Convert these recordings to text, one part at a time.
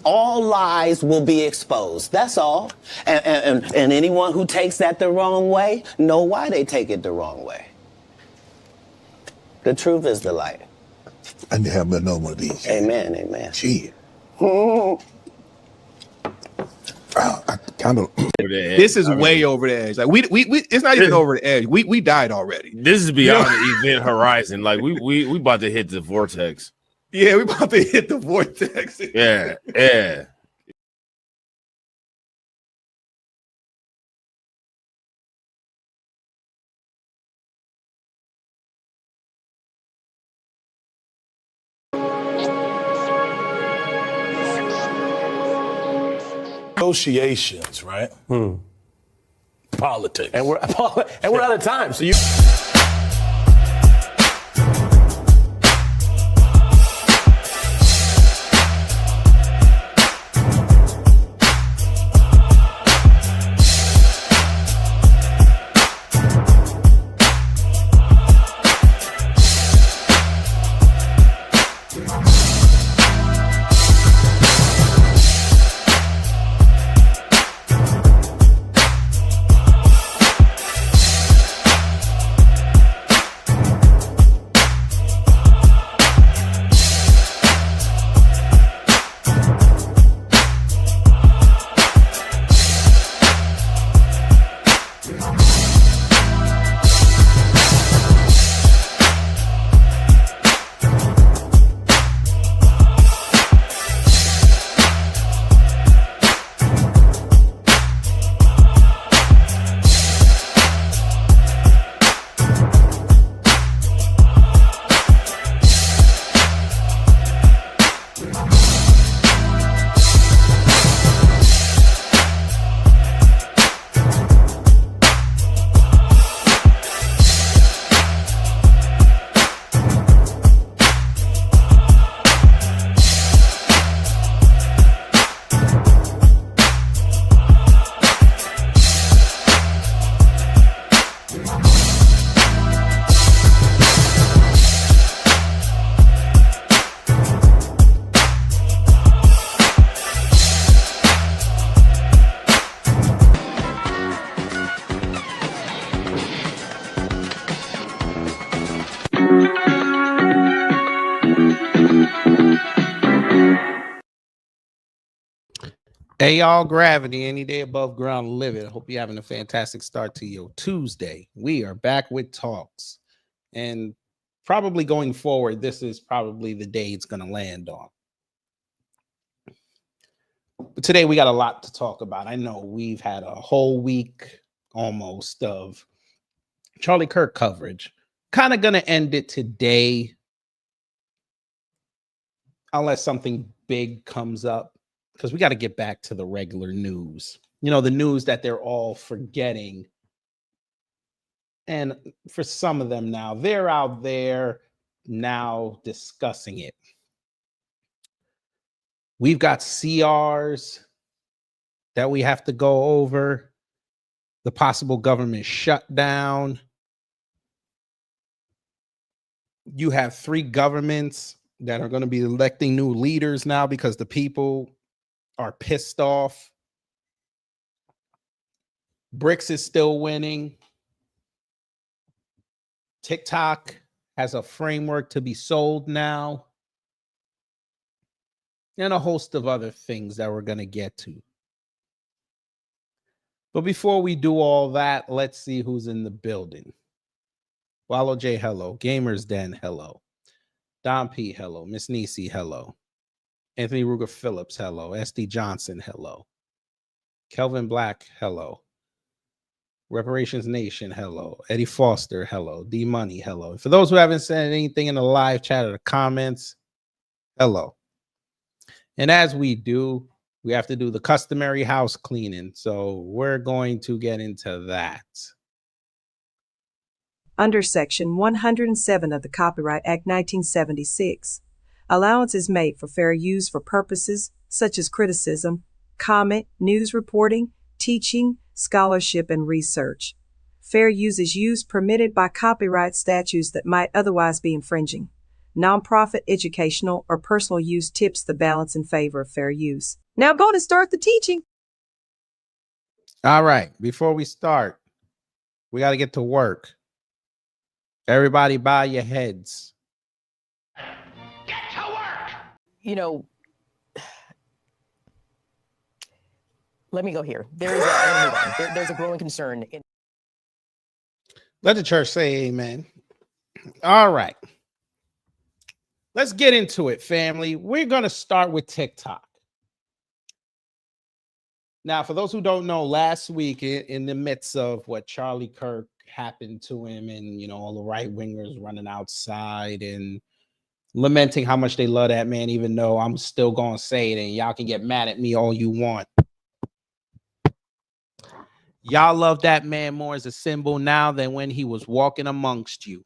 all lies will be exposed. That's all. And anyone who takes that the wrong way know why they take it the wrong way. The truth is the light. I need to have another one of these. Amen, amen. Shit. I kind of. This is way over the edge. Like we it's not even over the edge. We died already. This is beyond the event horizon. Like we about to hit the vortex. Yeah, we about to hit the vortex. Yeah, yeah. Negotiations, right? Politics. And we're out of time. So you. Hey, y'all, Gravity, any day above ground, live it. I hope you're having a fantastic start to your Tuesday. We are back with Talkz. And probably going forward, this is probably the day it's going to land on. But today we got a lot to talk about. I know we've had a whole week almost of Charlie Kirk coverage. Kind of going to end it today, unless something big comes up. Because we got to get back to the regular news, you know, the news that they're all forgetting. And for some of them now, they're out there now discussing it. We've got CRs that we have to go over, the possible government shutdown. You have 3 governments that are going to be electing new leaders now because the people are pissed off. BRICS is still winning. TikTok has a framework to be sold now. And a host of other things that we're going to get to. But before we do all that, let's see who's in the building. Wallow J, hello. Gamers Den, hello. Don P, hello. Miss Nisi, hello. Anthony Ruger Phillips, hello. SD Johnson, hello. Kelvin Black, hello. Reparations Nation, hello. Eddie Foster, hello. D Money, hello. For those who haven't said anything in the live chat or the comments, hello. And as we do, we have to do the customary house cleaning. So we're going to get into that. Under Section 107 of the Copyright Act 1976, allowance is made for fair use for purposes such as criticism, comment, news reporting, teaching, scholarship, and research. Fair use is use permitted by copyright statutes that might otherwise be infringing. nonprofit, educational, or personal use tips the balance in favor of fair use. Now go and start the teaching. All right. Before we start, we got to get to work. Everybody bow your heads. You know, let me go here. There's a growing concern. Let the church say amen. All right. Let's get into it, family. We're going to start with TikTok. Now, for those who don't know, last week in the midst of what Charlie Kirk happened to him and, you know, all the right wingers running outside and lamenting how much they love that man, even though I'm still going to say it and y'all can get mad at me all you want. Y'all love that man more as a symbol now than when he was walking amongst you.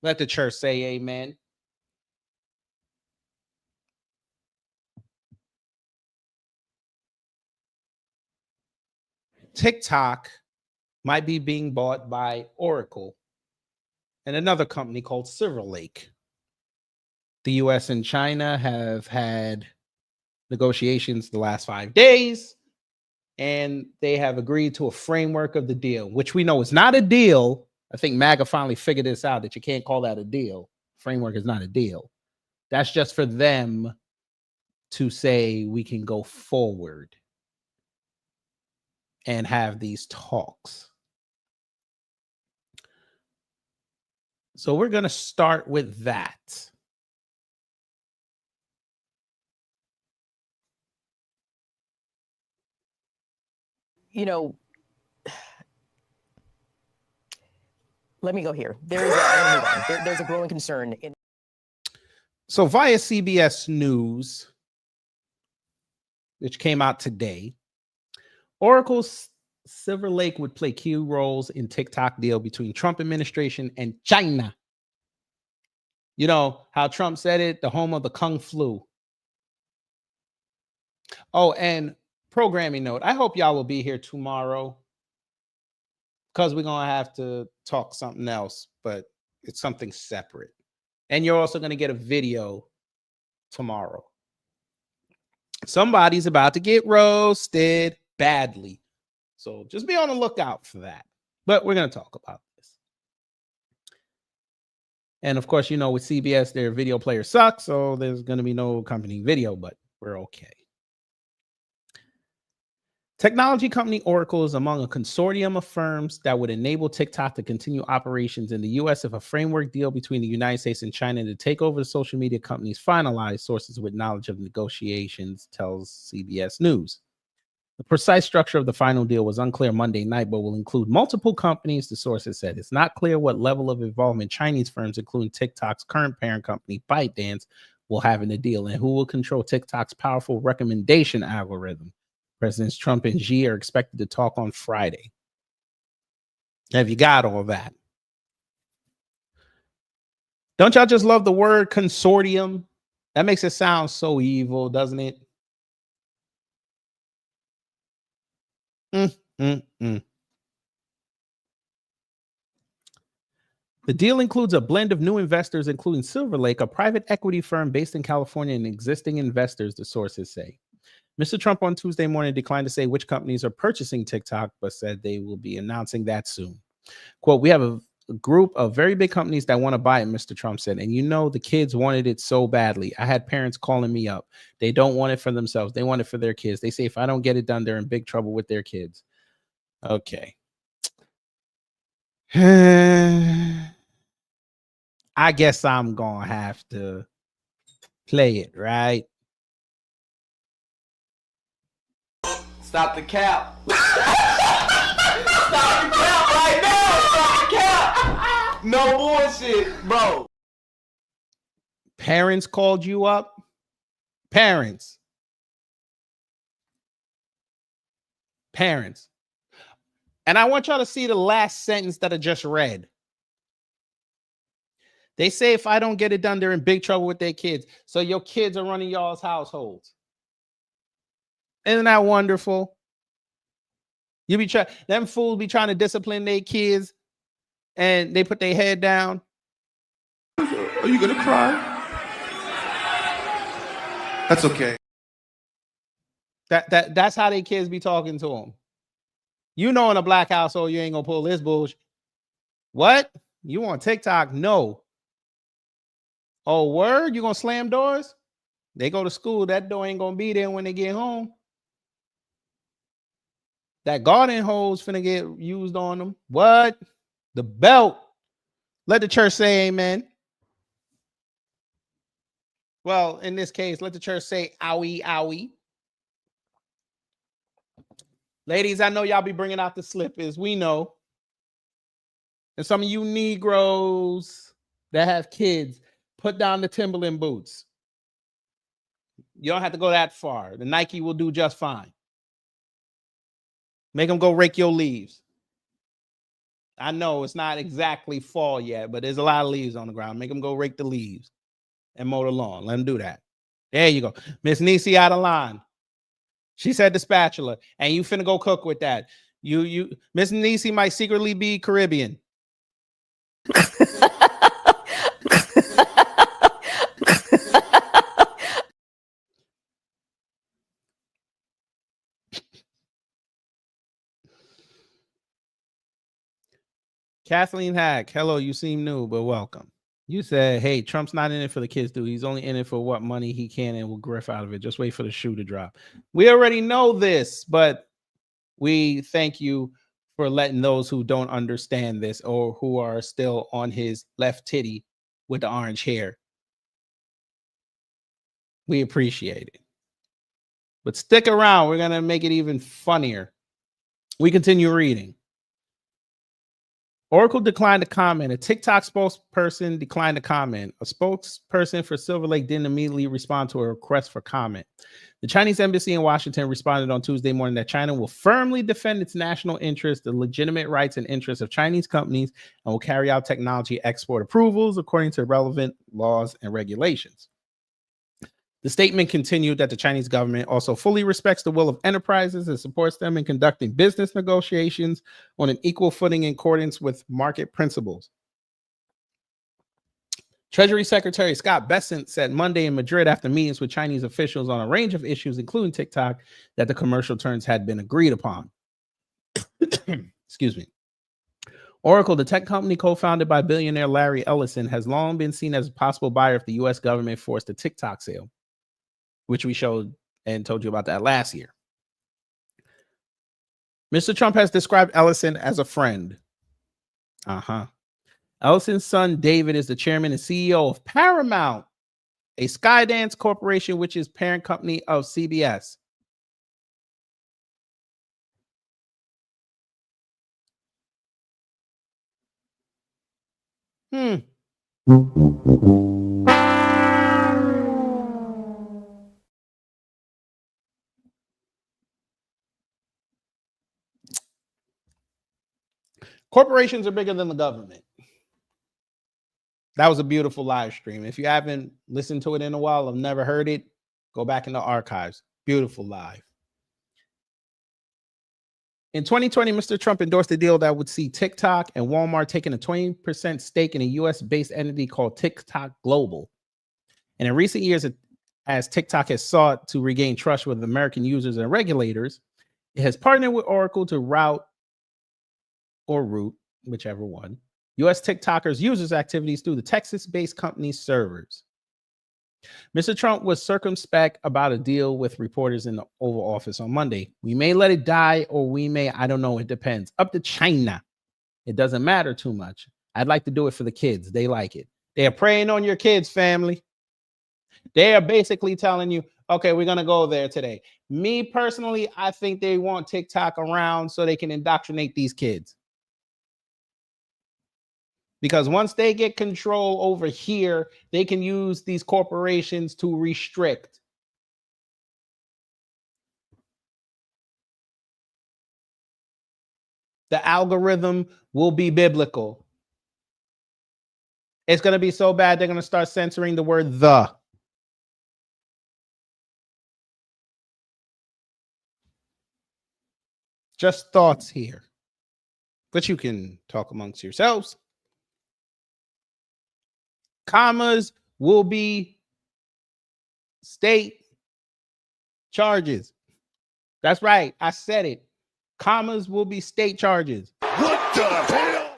Let the church say amen. TikTok might be being bought by Oracle and another company called Silver Lake. The US and China have had negotiations the last 5 days, and they have agreed to a framework of the deal, which we know is not a deal. I think MAGA finally figured this out, that you can't call that a deal. Framework is not a deal. That's just for them to say we can go forward and have these talks. So we're going to start with that. You know, let me go here. There's a growing concern. So via CBS News, which came out today, Oracle's Silver Lake would play key roles in TikTok deal between Trump administration and China. You know how Trump said it, the home of the Kung Flu. Oh, and programming note, I hope y'all will be here tomorrow because we're going to have to talk something else, but it's something separate. And you're also going to get a video tomorrow. Somebody's about to get roasted badly. So just be on the lookout for that. But we're going to talk about this. And of course, you know, with CBS, their video player sucks. So there's going to be no accompanying video, but we're okay. Technology company Oracle is among a consortium of firms that would enable TikTok to continue operations in the U.S. if a framework deal between the United States and China to take over the social media companies finalized, sources with knowledge of negotiations tells CBS News. The precise structure of the final deal was unclear Monday night, but will include multiple companies, the sources said. It's not clear what level of involvement Chinese firms, including TikTok's current parent company, ByteDance, will have in the deal, and who will control TikTok's powerful recommendation algorithm. Presidents Trump and Xi are expected to talk on Friday. Have you got all that? Don't y'all just love the word consortium? That makes it sound so evil, doesn't it? The deal includes a blend of new investors, including Silver Lake, a private equity firm based in California, and existing investors, the sources say. Mr. Trump on Tuesday morning declined to say which companies are purchasing TikTok, but said they will be announcing that soon. Quote, we have a group of very big companies that want to buy it, Mr. Trump said. And you know, the kids wanted it so badly. I had parents calling me up. They don't want it for themselves. They want it for their kids. They say if I don't get it done, they're in big trouble with their kids. Okay. I guess I'm going to have to play it, right? Stop the cap. Stop the cap right now. Stop the cap. No bullshit, bro. Parents called you up? Parents. And I want y'all to see the last sentence that I just read. They say if I don't get it done, they're in big trouble with their kids. So your kids are running y'all's households. Isn't that wonderful? You be trying, them fools be trying to discipline their kids and they put their head down. Are you gonna cry? That's okay. That's how they kids be talking to them. You know, in a black household, you ain't gonna pull this bullshit. What? You on TikTok? No. Oh, word? You gonna slam doors? They go to school. That door ain't gonna be there when they get home. That garden hose finna get used on them. What? The belt. Let the church say amen. Well, in this case, let the church say owie, owie. Ladies, I know y'all be bringing out the slippers. We know. And some of you Negroes that have kids, put down the Timberland boots. You don't have to go that far. The Nike will do just fine. Make them go rake your leaves. I know it's not exactly fall yet, but there's a lot of leaves on the ground. Make them go rake the leaves and mow the lawn. Let them do that. There you go. Miss Niecy out of line. She said the spatula, and you finna go cook with that. Miss Niecy might secretly be Caribbean. Kathleen Hack, hello, you seem new, but welcome. You said, hey, Trump's not in it for the kids, dude. He's only in it for what money he can and will griff out of it. Just wait for the shoe to drop. We already know this, but we thank you for letting those who don't understand this or who are still on his left titty with the orange hair. We appreciate it. But stick around. We're going to make it even funnier. We continue reading. Oracle declined to comment. A TikTok spokesperson declined to comment. A spokesperson for Silver Lake didn't immediately respond to a request for comment. The Chinese embassy in Washington responded on Tuesday morning that China will firmly defend its national interests, the legitimate rights and interests of Chinese companies, and will carry out technology export approvals according to relevant laws and regulations. The statement continued that the Chinese government also fully respects the will of enterprises and supports them in conducting business negotiations on an equal footing in accordance with market principles. Treasury Secretary Scott Bessent said Monday in Madrid after meetings with Chinese officials on a range of issues, including TikTok, that the commercial terms had been agreed upon. Excuse me. Oracle, the tech company co-founded by billionaire Larry Ellison, has long been seen as a possible buyer if the U.S. government forced a TikTok sale, which we showed and told you about that last year. Mr. Trump has described Ellison as a friend. Ellison's son, David, is the chairman and CEO of Paramount, a Skydance corporation, which is parent company of CBS. Corporations are bigger than the government. That was a beautiful live stream. If you haven't listened to it in a while, I've never heard it, go back in the archives. Beautiful live. In 2020, Mr. Trump endorsed a deal that would see TikTok and Walmart taking a 20% stake in a US-based entity called TikTok Global. And in recent years, as TikTok has sought to regain trust with American users and regulators, it has partnered with Oracle to route, whichever one, US TikTokers' users' activities through the Texas-based company's servers. Mr. Trump was circumspect about a deal with reporters in the Oval Office on Monday. We may let it die or we may, I don't know, it depends. Up to China. It doesn't matter too much. I'd like to do it for the kids. They like it. They are preying on your kids, family. They are basically telling you, okay, we're going to go there today. Me personally, I think they want TikTok around so they can indoctrinate these kids. Because once they get control over here, they can use these corporations to restrict. The algorithm will be biblical. It's going to be so bad, they're going to start censoring the word the. Just thoughts here. But you can talk amongst yourselves. Commas will be state charges. That's right. I said it. Commas will be state charges. What the hell?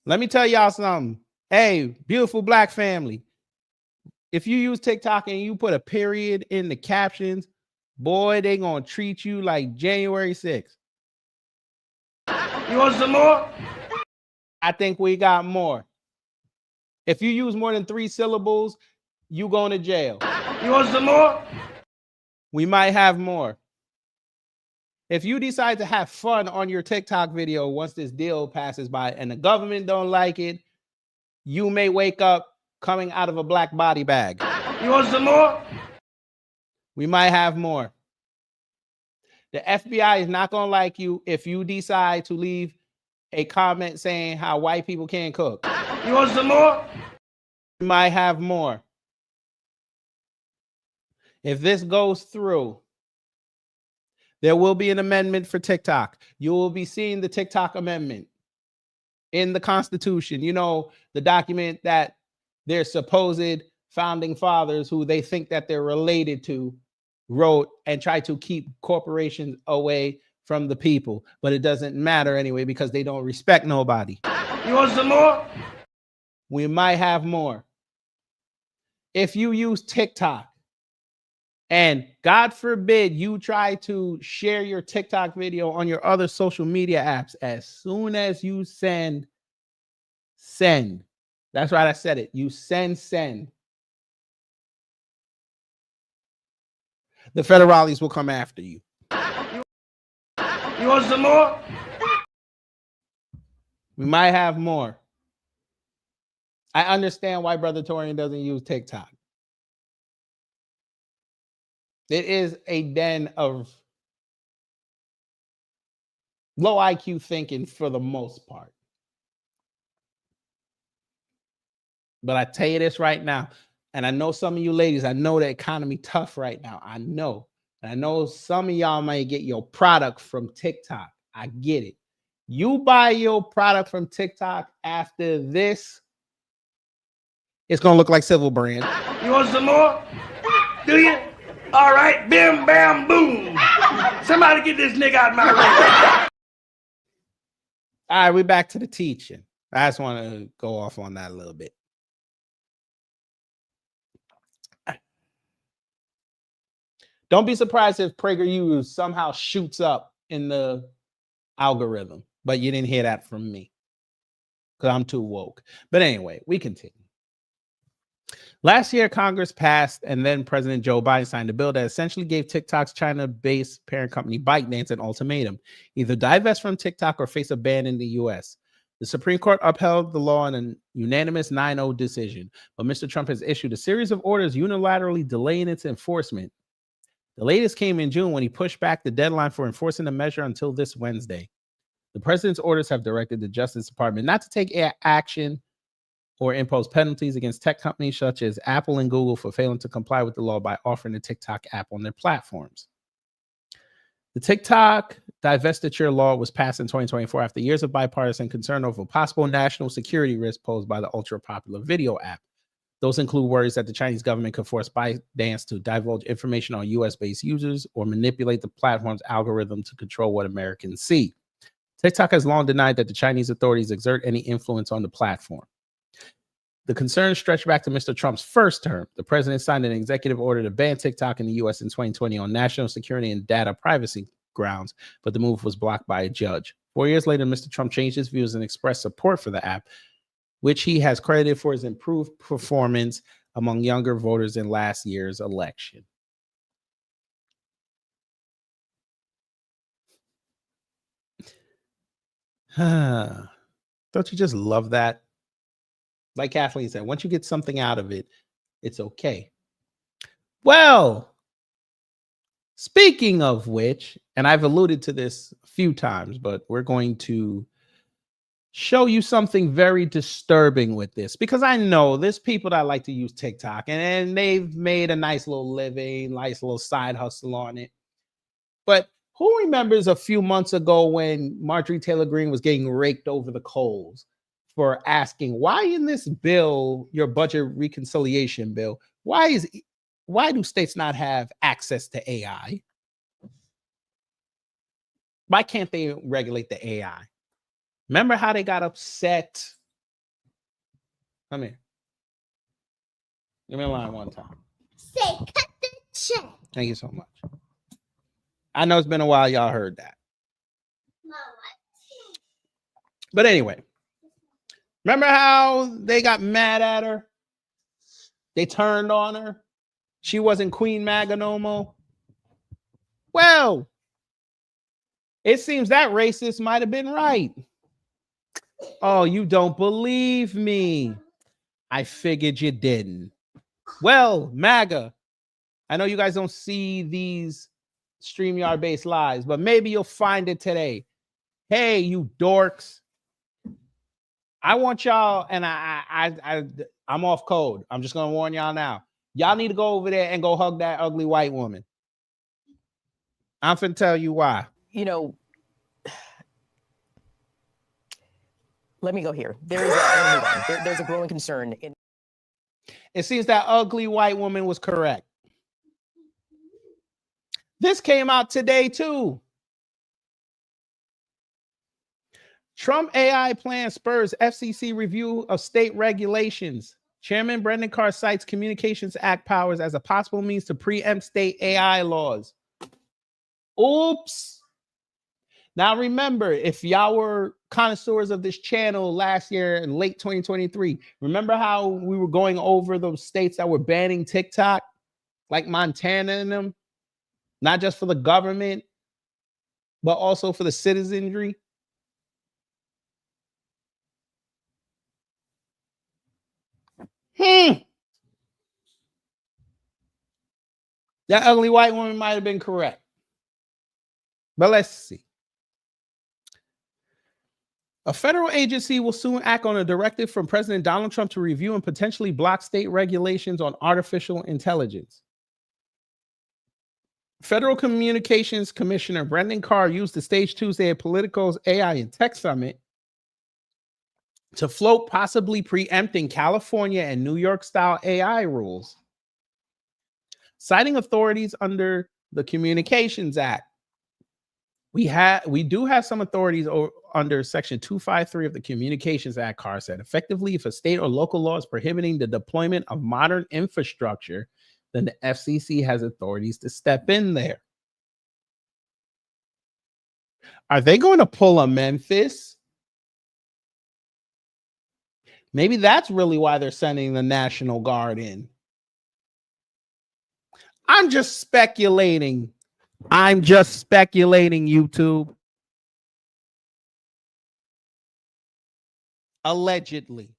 Let me tell y'all something. Hey, beautiful black family. If you use TikTok and you put a period in the captions, boy, they gonna treat you like January 6th. You want some more? I think we got more. If you use more than 3 syllables, you going to jail. You want some more? We might have more. If you decide to have fun on your TikTok video once this deal passes by and the government don't like it, you may wake up coming out of a black body bag. You want some more? We might have more. The FBI is not going to like you if you decide to leave a comment saying how white people can't cook. You want some more? We might have more. If this goes through, there will be an amendment for TikTok. You will be seeing the TikTok amendment in the Constitution. You know, the document that their supposed founding fathers, who they think that they're related to, wrote and tried to keep corporations away from the people. But it doesn't matter anyway because they don't respect nobody. You want some more? We might have more. If you use TikTok and God forbid you try to share your TikTok video on your other social media apps, as soon as you send, that's right, I said it. You send. The federales will come after you. You want some more? We might have more. I understand why Brother Torian doesn't use TikTok. It is a den of low IQ thinking for the most part. But I tell you this right now, and I know some of you ladies, I know the economy tough right now. I know. And I know some of y'all might get your product from TikTok. I get it. You buy your product from TikTok after this, it's going to look like Civil Brand. You want some more? Do you? All right, bim, bam, boom. Somebody get this nigga out of my way. All right, we're back to the teaching. I just want to go off on that a little bit. Don't be surprised if PragerU somehow shoots up in the algorithm, but you didn't hear that from me because I'm too woke. But anyway, we continue. Last year, Congress passed and then President Joe Biden signed a bill that essentially gave TikTok's China-based parent company ByteDance an ultimatum: either divest from TikTok or face a ban in the U.S. The Supreme Court upheld the law in a unanimous 9-0 decision, but Mr. Trump has issued a series of orders unilaterally delaying its enforcement. The latest came in June when he pushed back the deadline for enforcing the measure until this Wednesday. The president's orders have directed the Justice Department not to take action or impose penalties against tech companies such as Apple and Google for failing to comply with the law by offering the TikTok app on their platforms. The TikTok divestiture law was passed in 2024 after years of bipartisan concern over possible national security risks posed by the ultra-popular video app. Those include worries that the Chinese government could force ByteDance to divulge information on US-based users or manipulate the platform's algorithm to control what Americans see. TikTok has long denied that the Chinese authorities exert any influence on the platform. The concerns stretch back to Mr. Trump's first term. The president signed an executive order to ban TikTok in the U.S. in 2020 on national security and data privacy grounds, but the move was blocked by a judge. 4 years later, Mr. Trump changed his views and expressed support for the app, which he has credited for his improved performance among younger voters in last year's election. Don't you just love that? Like Kathleen said, once you get something out of it, it's okay. Well, speaking of which, and I've alluded to this a few times, but we're going to show you something very disturbing with this, because I know there's people that like to use TikTok and they've made a nice little living, nice little side hustle on it. But who remembers a few months ago when Marjorie Taylor Greene was getting raked over the coals for asking why in this bill, your budget reconciliation bill, why do states not have access to AI? Why can't they regulate the AI? Remember how they got upset? Come here. Give me a line one time. Say, cut the check. Thank you so much. I know it's been a while y'all heard that. But anyway, remember how they got mad at her? They turned on her. She wasn't Queen Maga no more. Well, it seems that racist might have been right. Oh, you don't believe me. I figured you didn't. Well, MAGA, I know you guys don't see these StreamYard-based lives, but maybe you'll find it today. Hey, you dorks. I want y'all, and I'm off code. I'm just going to warn y'all now. Y'all need to go over there and go hug that ugly white woman. I'm finna tell you why. You know, let me go here. There's a growing concern. It seems that ugly white woman was correct. This came out today too. Trump AI plan spurs FCC review of state regulations. Chairman Brendan Carr cites Communications Act powers as a possible means to preempt state AI laws. Oops. Now remember, if y'all were connoisseurs of this channel last year in late 2023, remember how we were going over those states that were banning TikTok, like Montana and them, not just for the government, but also for the citizenry? That ugly white woman might have been correct. But let's see. A federal agency will soon act on a directive from President Donald Trump to review and potentially block state regulations on artificial intelligence. Federal Communications Commissioner Brendan Carr used the stage Tuesday at Politico's AI and Tech Summit to float possibly preempting California and New York style AI rules, citing authorities under the Communications Act. We do have some authorities under Section 253 of the Communications Act, Carr said. Effectively, if a state or local law is prohibiting the deployment of modern infrastructure, then the FCC has authorities to step in there. Are they going to pull a Memphis? Maybe that's really why they're sending the National Guard in. I'm just speculating. YouTube. Allegedly.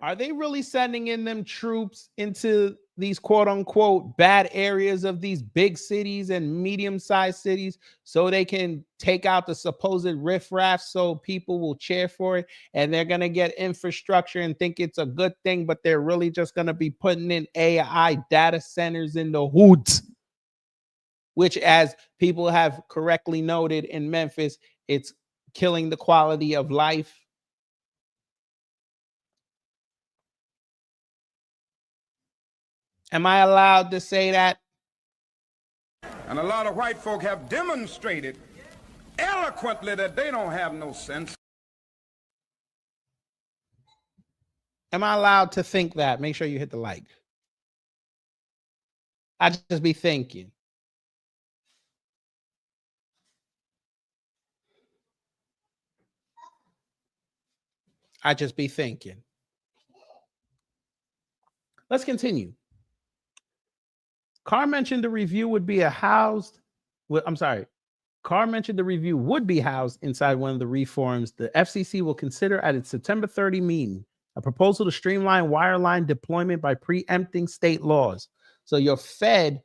Are they really sending in them troops into these quote unquote bad areas of these big cities and medium-sized cities so they can take out the supposed riffraff so people will cheer for it and they're going to get infrastructure and think it's a good thing, but they're really just going to be putting in AI data centers in the hoods, which, as people have correctly noted in Memphis, it's killing the quality of life. Am I allowed to say that? And a lot of white folk have demonstrated eloquently that they don't have no sense. Am I allowed to think that? Make sure you hit the like. I just be thinking. I just be thinking. Let's continue. Carr mentioned the review would be Carr mentioned the review would be housed inside one of the reforms the FCC will consider at its September 30 meeting, a proposal to streamline wireline deployment by preempting state laws. So your Fed,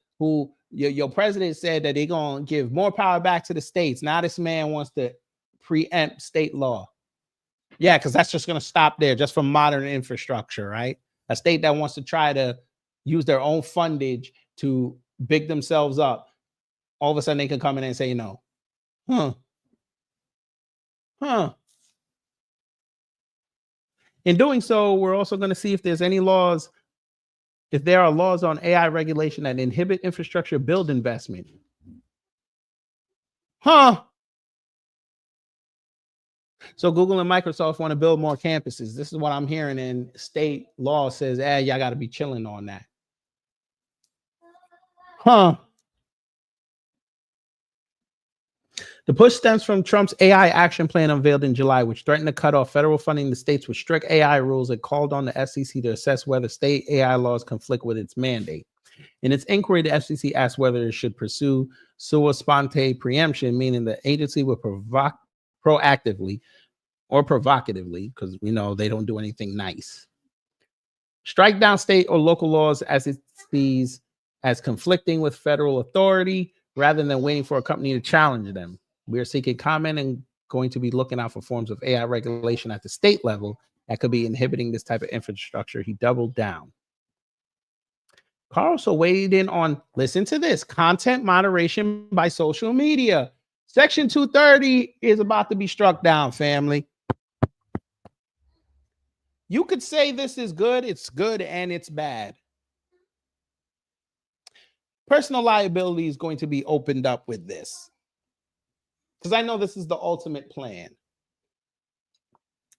your president said that they're going to give more power back to the states. Now this man wants to preempt state law. Yeah, because that's just going to stop there just from modern infrastructure, right? A state that wants to try to use their own fundage to big themselves up, all of a sudden they can come in and say no. In doing so, we're also going to see if there's any laws, if there are laws on AI regulation that inhibit infrastructure build investment. Huh? So Google and Microsoft want to build more campuses. This is what I'm hearing, and state law says, y'all got to be chilling on that. Huh? The push stems from Trump's AI action plan unveiled in July, which threatened to cut off federal funding to states with strict AI rules and called on the FCC to assess whether state AI laws conflict with its mandate. In its inquiry, the FCC asked whether it should pursue sua sponte preemption, meaning the agency would proactively or provocatively, because we know they don't do anything nice, strike down state or local laws as it sees as conflicting with federal authority rather than waiting for a company to challenge them. We are seeking comment and going to be looking out for forms of AI regulation at the state level that could be inhibiting this type of infrastructure. He doubled down. Carl also weighed in on, listen to this, content moderation by social media. Section 230 is about to be struck down, family. You could say this is good, and it's bad. Personal liability is going to be opened up with this, because I know this is the ultimate plan.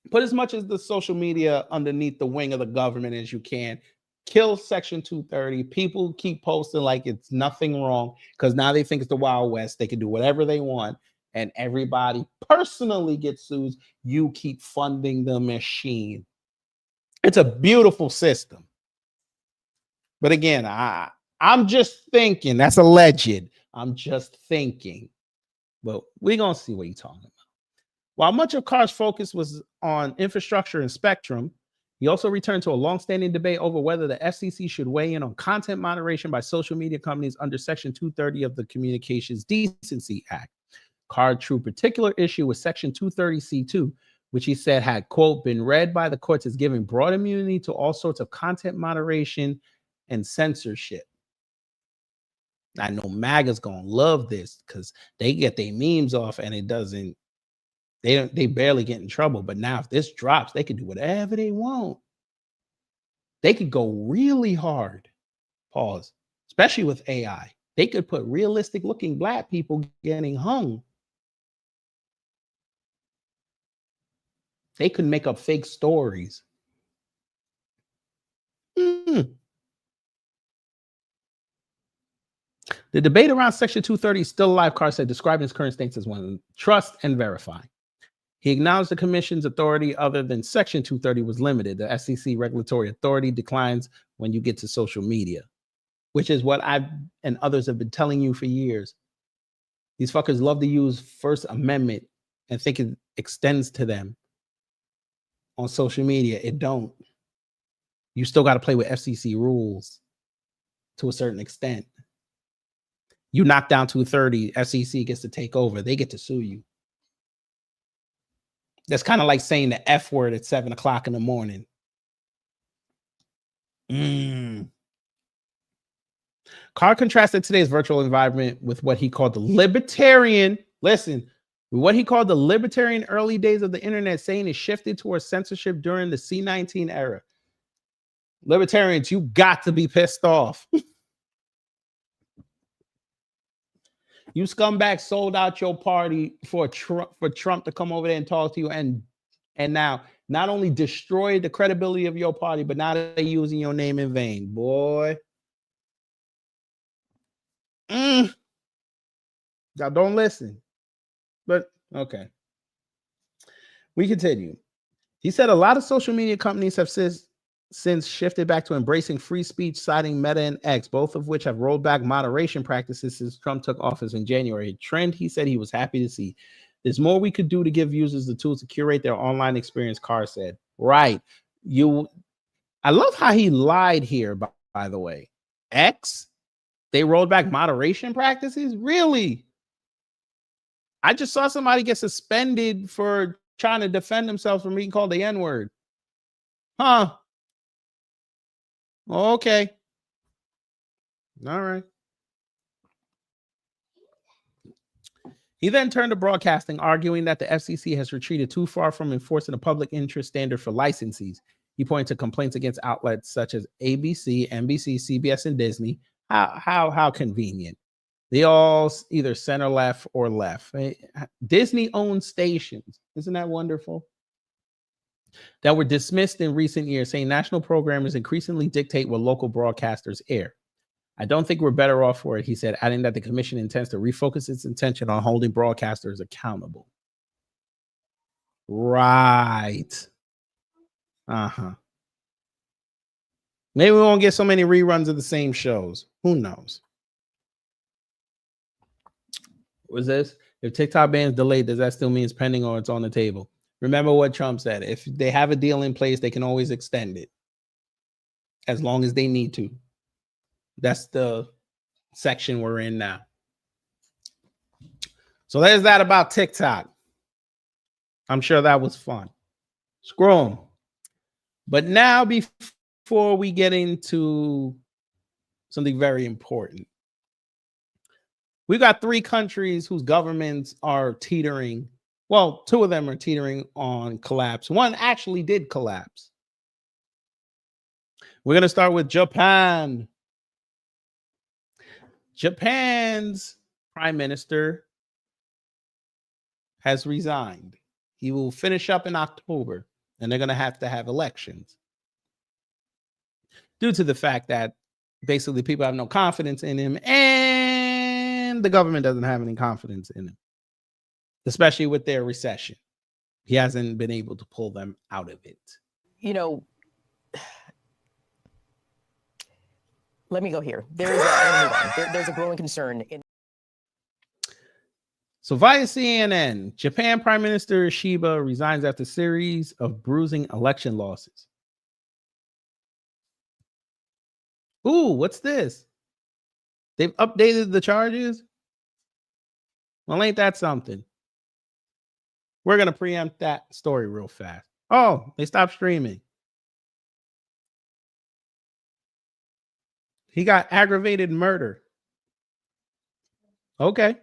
Put as much of the social media underneath the wing of the government as you can. Kill Section 230. People keep posting like it's nothing wrong because now they think it's the Wild West. They can do whatever they want, and everybody personally gets sued. You keep funding the machine. It's a beautiful system. But again, I'm just thinking. That's alleged. I'm just thinking. But we're going to see what you're talking about. While much of Carr's focus was on infrastructure and spectrum, he also returned to a longstanding debate over whether the FCC should weigh in on content moderation by social media companies under Section 230 of the Communications Decency Act. Carr drew particular issue with Section 230C2, which he said had, quote, been read by the courts as giving broad immunity to all sorts of content moderation and censorship. I know MAGA's gonna love this because they get their memes off and it doesn't, they barely get in trouble. But now if this drops, they can do whatever they want. They could go really hard, pause, especially with AI. They could put realistic looking black people getting hung. They could make up fake stories. The debate around Section 230 is still alive, Carr said, describing its current stance as one trust and verify. He acknowledged the commission's authority other than Section 230 was limited. The SEC regulatory authority declines when you get to social media, which is what I and others have been telling you for years. These fuckers love to use First Amendment and think it extends to them on social media. It don't. You still got to play with FCC rules to a certain extent. You knock down 230, FCC gets to take over. They get to sue you. That's kind of like saying the F word at 7 o'clock in the morning. Carr contrasted today's virtual environment with what he called the libertarian, listen, with what he called the libertarian early days of the internet, saying it shifted towards censorship during the C19 era. Libertarians, you got to be pissed off. You scumbags sold out your party for Trump to come over there and talk to you, and now not only destroy the credibility of your party, but now they're using your name in vain, boy. Y'all don't listen. But okay. We continue. He said a lot of social media companies have since shifted back to embracing free speech, citing Meta and X, both of which have rolled back moderation practices since Trump took office in January. A trend he said he was happy to see. There's more we could do to give users the tools to curate their online experience, Carr said. Right. I love how he lied here, by the way. X, they rolled back moderation practices? Really? I just saw somebody get suspended for trying to defend themselves from being called the N-word. Huh. Okay. All right. He then turned to broadcasting, arguing that the FCC has retreated too far from enforcing a public interest standard for licensees. He pointed to complaints against outlets such as ABC, NBC, CBS, and Disney. How convenient. They all either center left or left. Disney owns stations. Isn't that wonderful? That were dismissed in recent years, saying national programmers increasingly dictate what local broadcasters air. I don't think we're better off for it, he said, adding that the commission intends to refocus its attention on holding broadcasters accountable. Right. Maybe we won't get so many reruns of the same shows. Who knows? Was this? If TikTok ban is delayed, does that still mean it's pending or it's on the table? Remember what Trump said. If they have a deal in place, they can always extend it as long as they need to. That's the section we're in now. So there's that about TikTok. I'm sure that was fun. Screw 'em. But now, before we get into something very important, we got 3 countries whose governments are teetering. Well, 2 of them are teetering on collapse. One actually did collapse. We're going to start with Japan. Japan's prime minister has resigned. He will finish up in October, and they're going to have elections due to the fact that basically people have no confidence in him, and the government doesn't have any confidence in him, especially with their recession. He hasn't been able to pull them out of it. You know, let me go here. There's a growing concern. So via CNN, Japan Prime Minister Shiba resigns after a series of bruising election losses. Ooh, what's this? They've updated the charges? Well, ain't that something? We're going to preempt that story real fast. Oh, they stopped streaming. He got aggravated murder. Okay.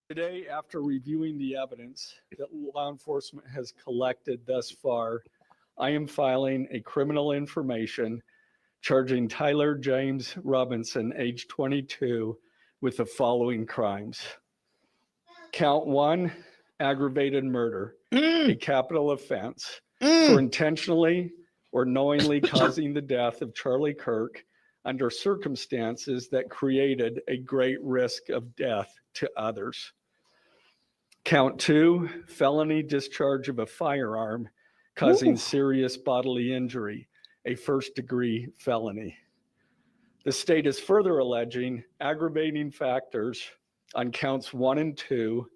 Today, after reviewing the evidence that law enforcement has collected thus far, I am filing a criminal information charging Tyler James Robinson, age 22, with the following crimes. Count 1, aggravated murder, a capital offense for intentionally or knowingly causing the death of Charlie Kirk under circumstances that created a great risk of death to others. Count 2, felony discharge of a firearm causing serious bodily injury, a first-degree felony. The state is further alleging aggravating factors on counts 1 and 2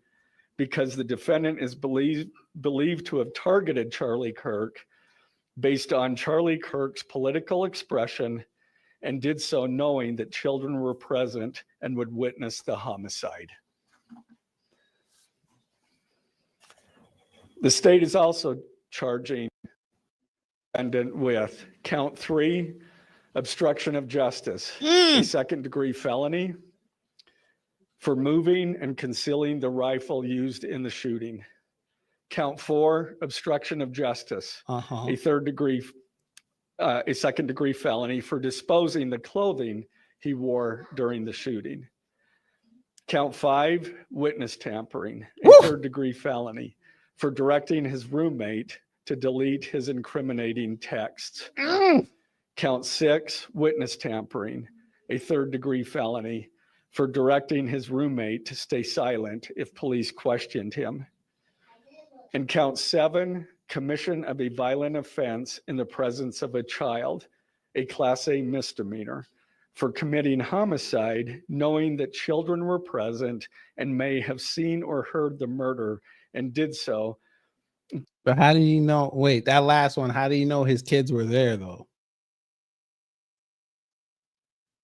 because the defendant is believed to have targeted Charlie Kirk based on Charlie Kirk's political expression and did so knowing that children were present and would witness the homicide. The state is also charging the defendant with count 3, obstruction of justice, a second-degree felony for moving and concealing the rifle used in the shooting. Count 4, obstruction of justice, a second-degree felony for disposing the clothing he wore during the shooting. Count 5, witness tampering, a third-degree felony for directing his roommate to delete his incriminating texts. Count 6, witness tampering, a third-degree felony for directing his roommate to stay silent if police questioned him. And count 7, commission of a violent offense in the presence of a child, a Class A misdemeanor, for committing homicide, knowing that children were present and may have seen or heard the murder and did so. But how do you know? Wait, that last one, how do you know his kids were there, though?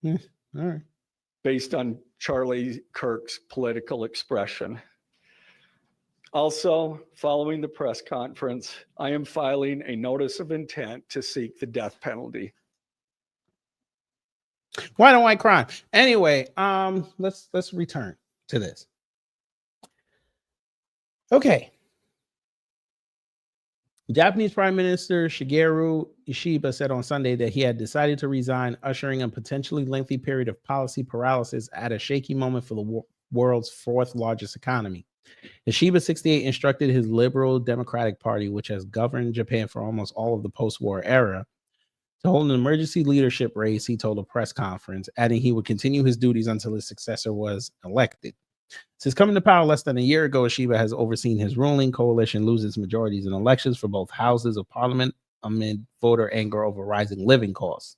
All right. Based on Charlie Kirk's political expression. Also, following the press conference, I am filing a notice of intent to seek the death penalty. Why don't I cry? Anyway, let's return to this. Okay. Japanese Prime Minister Shigeru Ishiba said on Sunday that he had decided to resign, ushering a potentially lengthy period of policy paralysis at a shaky moment for the world's fourth largest economy. Ishiba, 68, instructed his Liberal Democratic Party, which has governed Japan for almost all of the post-war era, to hold an emergency leadership race, he told a press conference, adding he would continue his duties until his successor was elected. Since coming to power less than a year ago, Ishiba has overseen his ruling coalition lose its majorities in elections for both houses of parliament amid voter anger over rising living costs.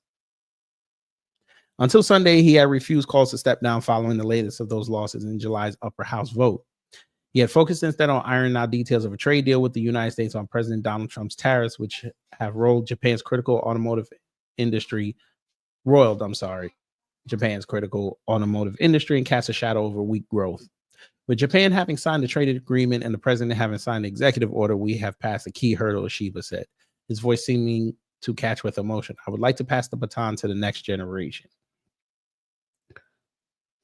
Until Sunday, he had refused calls to step down following the latest of those losses in July's upper house vote. He had focused instead on ironing out details of a trade deal with the United States on President Donald Trump's tariffs, which have roiled Japan's critical automotive industry and cast a shadow over weak growth. With Japan having signed a trade agreement and the president having signed an executive order, we have passed a key hurdle, Ishiba said, his voice seeming to catch with emotion. I would like to pass the baton to the next generation.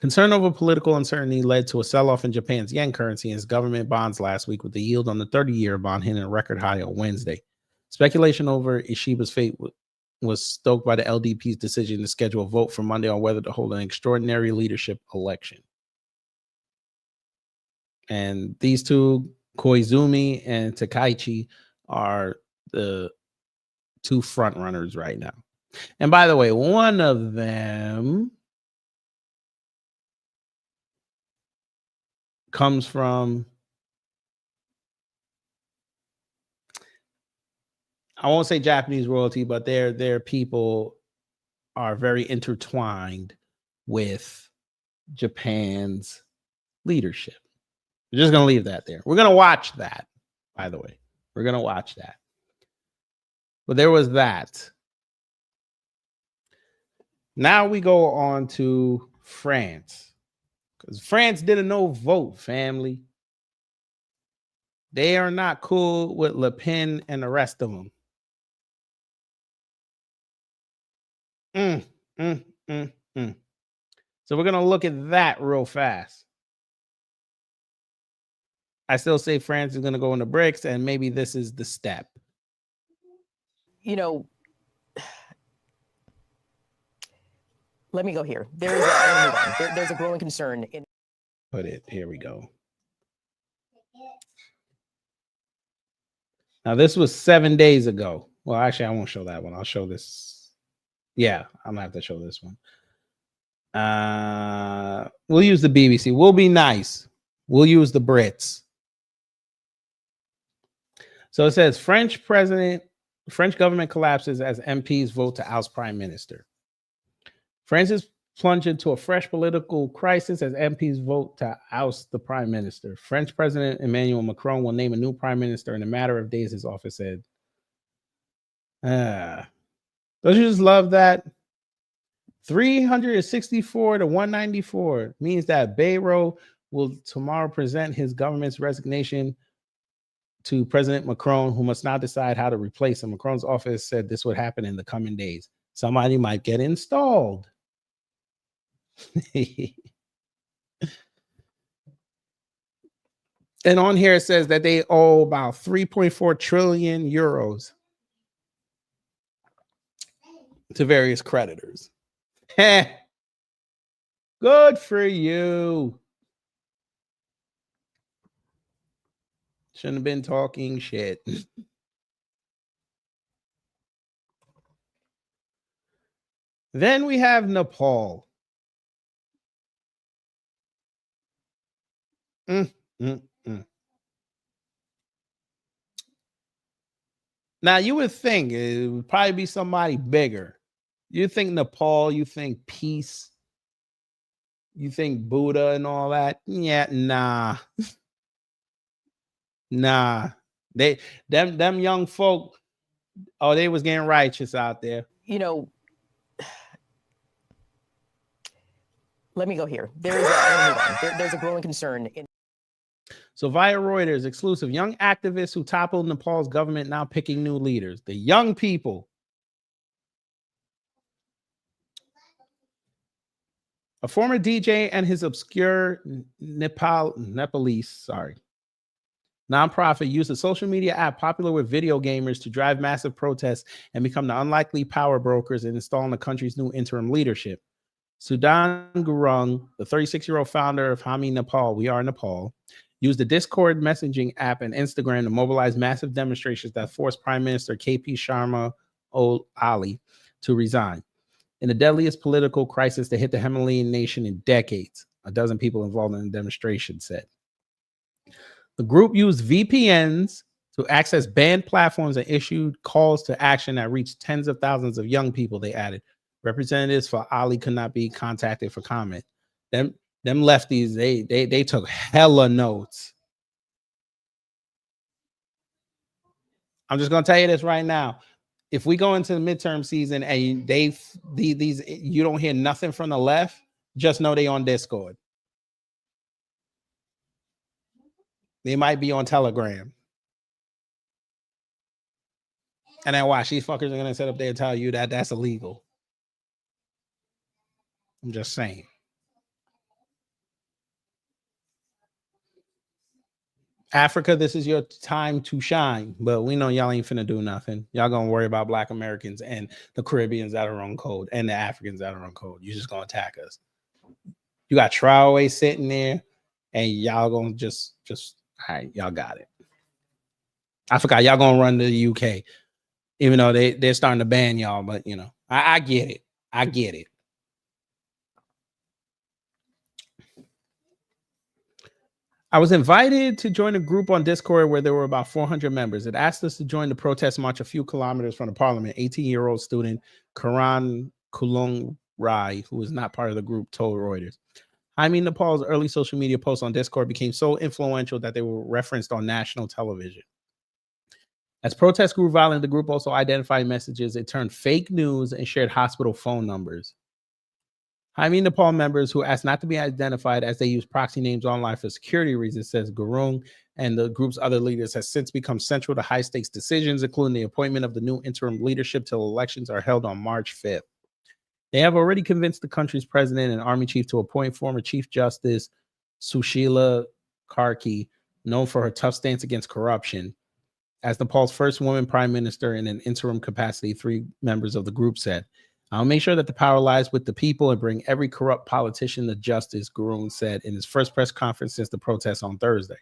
Concern over political uncertainty led to a sell-off in Japan's yen currency and its government bonds last week, with the yield on the 30-year bond hitting a record high on Wednesday. Speculation over Ishiba's fate was stoked by the LDP's decision to schedule a vote for Monday on whether to hold an extraordinary leadership election. And these two, Koizumi and Takaichi, are the two front runners right now. And by the way, one of them comes from, I won't say Japanese royalty, but their people are very intertwined with Japan's leadership. We're just going to leave that there. We're going to watch that, by the way. We're going to watch that. But there was that. Now we go on to France. Because France did a no vote, family. They are not cool with Le Pen and the rest of them. So we're going to look at that real fast. I still say France is going to go into BRICS, and maybe this is the step. You know, let me go here. There's a growing concern in. Put it, here we go. Now, this was 7 days ago. Well, actually, I won't show that one. I'll show this. Yeah, I'm gonna have to show this one. We'll use the BBC. We'll be nice. We'll use the Brits. So it says French government collapses as MPs vote to oust prime minister. France is plunged into a fresh political crisis as MPs vote to oust the prime minister. French President Emmanuel Macron will name a new prime minister in a matter of days, his office said. Don't you just love that? 364 to 194 means that Bayrou will tomorrow present his government's resignation to President Macron, who must now decide how to replace him. Macron's office said this would happen in the coming days. Somebody might get installed. And on here it says that they owe about 3.4 trillion euros to various creditors. Good for you. Shouldn't have been talking shit. Then we have Nepal. Now, you would think it would probably be somebody bigger. You think Nepal, you think peace, you think Buddha and all that. Yeah, nah. Nah. Them young folk, oh, they was getting righteous out there. You know, let me go here. There's a growing concern in. So via Reuters, exclusive, young activists who toppled Nepal's government now picking new leaders. The young people. A former DJ and his obscure Nepalese nonprofit used a social media app popular with video gamers to drive massive protests and become the unlikely power brokers in installing the country's new interim leadership. Sudan Gurung, the 36-year-old founder of Hami Nepal, We Are Nepal, used the Discord messaging app and Instagram to mobilize massive demonstrations that forced Prime Minister KP Sharma Ali to resign. In the deadliest political crisis that hit the Himalayan nation in decades, a dozen people involved in the demonstration said. The group used VPNs to access banned platforms and issued calls to action that reached tens of thousands of young people, they added. Representatives for Ali could not be contacted for comment. Them lefties, they took hella notes. I'm just gonna tell you this right now. If we go into the midterm season and these you don't hear nothing from the left, just know they on Discord. They might be on Telegram. And then watch, these fuckers are gonna sit up there and tell you that that's illegal. I'm just saying. Africa, this is your time to shine, but we know y'all ain't finna do nothing. Y'all gonna worry about Black Americans and the Caribbeans that are on code and the Africans that are on code. You're just gonna attack us. You got Traoré sitting there, and y'all gonna just all right, y'all got it. I forgot y'all gonna run to the UK, even though they're starting to ban y'all, but you know, I get it. I get it. I was invited to join a group on Discord where there were about 400 members. It asked us to join the protest march a few kilometers from the parliament. 18-year-old student Karan Kulong Rai, who was not part of the group, told Reuters. Hami Nepal's early social media posts on Discord became so influential that they were referenced on national television. As protests grew violent, the group also identified messages. It turned fake news and shared hospital phone numbers. Hami Nepal members who asked not to be identified as they use proxy names online for security reasons, says Gurung, and the group's other leaders, has since become central to high-stakes decisions, including the appointment of the new interim leadership till elections are held on March 5th. They have already convinced the country's president and army chief to appoint former Chief Justice Sushila Karki, known for her tough stance against corruption, as Nepal's first woman prime minister in an interim capacity, 3 members of the group said. I'll make sure that the power lies with the people and bring every corrupt politician to justice, Gurung said in his first press conference since the protests on Thursday.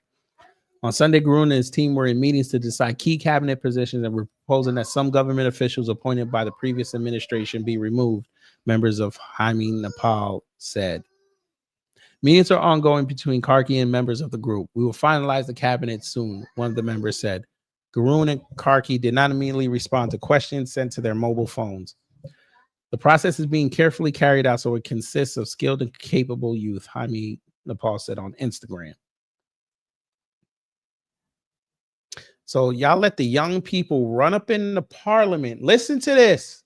On Sunday, Gurung and his team were in meetings to decide key cabinet positions and were proposing that some government officials appointed by the previous administration be removed, members of Hami Nepal said. Meetings are ongoing between Karki and members of the group. We will finalize the cabinet soon, one of the members said. Gurung and Karki did not immediately respond to questions sent to their mobile phones. The process is being carefully carried out, so it consists of skilled and capable youth, Hami Nepal said on Instagram. So y'all let the young people run up in the parliament. Listen to this.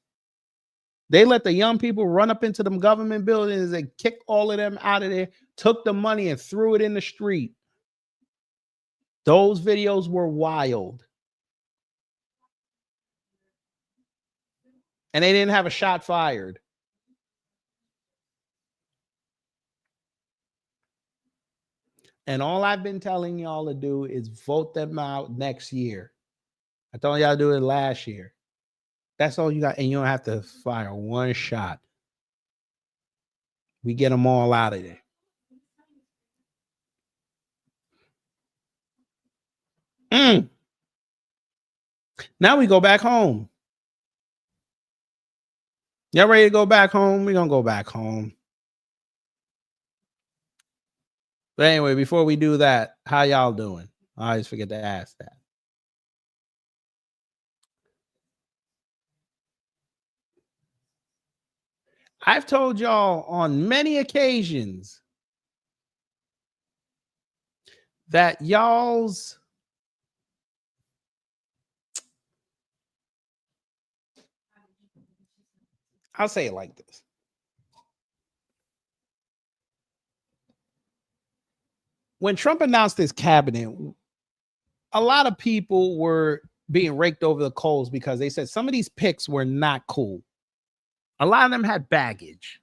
They let the young people run up into them government buildings and kick all of them out of there, took the money and threw it in the street. Those videos were wild. And they didn't have a shot fired. And all I've been telling y'all to do is vote them out next year. I told y'all to do it last year. That's all you got. And you don't have to fire one shot. We get them all out of there. Now we go back home. Y'all ready to go back home? We're going to go back home. But anyway, before we do that, how y'all doing? I always forget to ask that. I've told y'all on many occasions that y'all's I'll say it like this. When Trump announced his cabinet, a lot of people were being raked over the coals because they said some of these picks were not cool. A lot of them had baggage.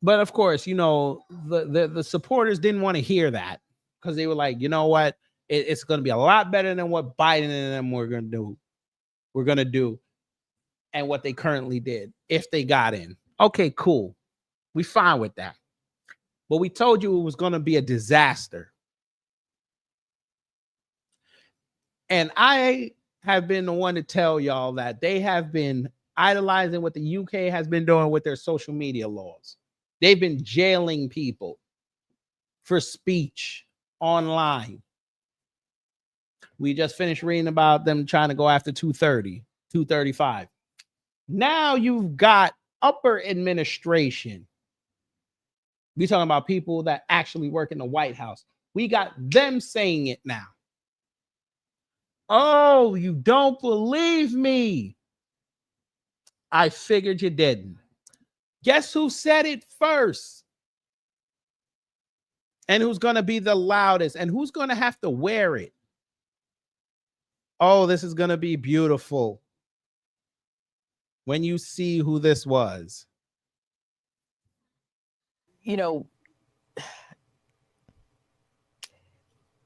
But of course, you know, the supporters didn't want to hear that. because they were like, you know what? It's going to be a lot better than what Biden and them were going to do. We're going to do and what they currently did if they got in. Okay, cool. We fine with that. But we told you it was going to be a disaster. And I have been the one to tell y'all that they have been idolizing what the UK has been doing with their social media laws. They've been jailing people for speech online. We just finished reading about them trying to go after 230, 235. Now you've got upper administration. We're talking about people that actually work in the White House. We got them saying it now. Oh, you don't believe me? I figured you didn't. Guess who said it first? And who's going to be the loudest? And who's going to have to wear it? Oh, this is going to be beautiful when you see who this was. You know,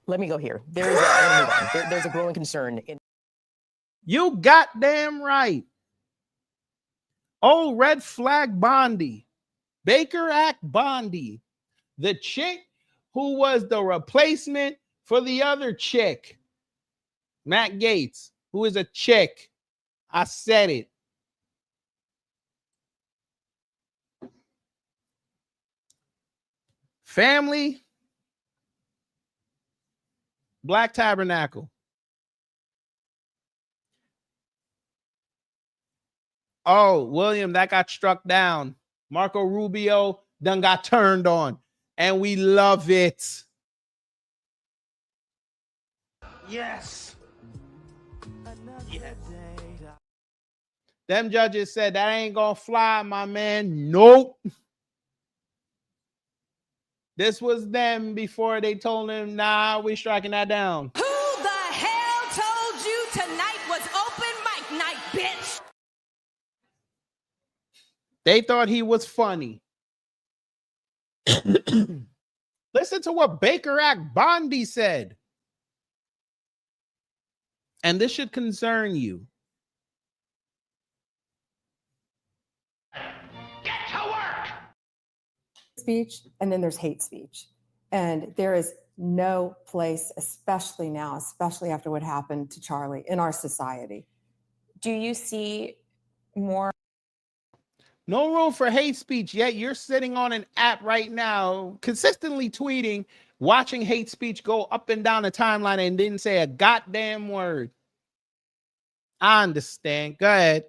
let me go here. There's a growing concern. You goddamn right. Oh, red flag Bondi. Baker Act Bondi. The chick who was the replacement for the other chick. Matt Gaetz, who is a chick. I said it. Family. Black Tabernacle. Oh, William, that got struck down. Marco Rubio done got turned on. And we love it. Yes. Yes. Them judges said that ain't gonna fly, my man. Nope. This was them before they told him, nah, we striking that down. Who the hell told you tonight was open mic night, bitch? They thought he was funny. Listen to what Baker Act Bondi said. And this should concern you. Get to work. Speech, and then there's hate speech. And there is no place, especially now, especially after what happened to Charlie in our society. Do you see more? No room for hate speech, yet you're sitting on an app right now, consistently tweeting, watching hate speech go up and down the timeline and didn't say a goddamn word. I understand. Go ahead.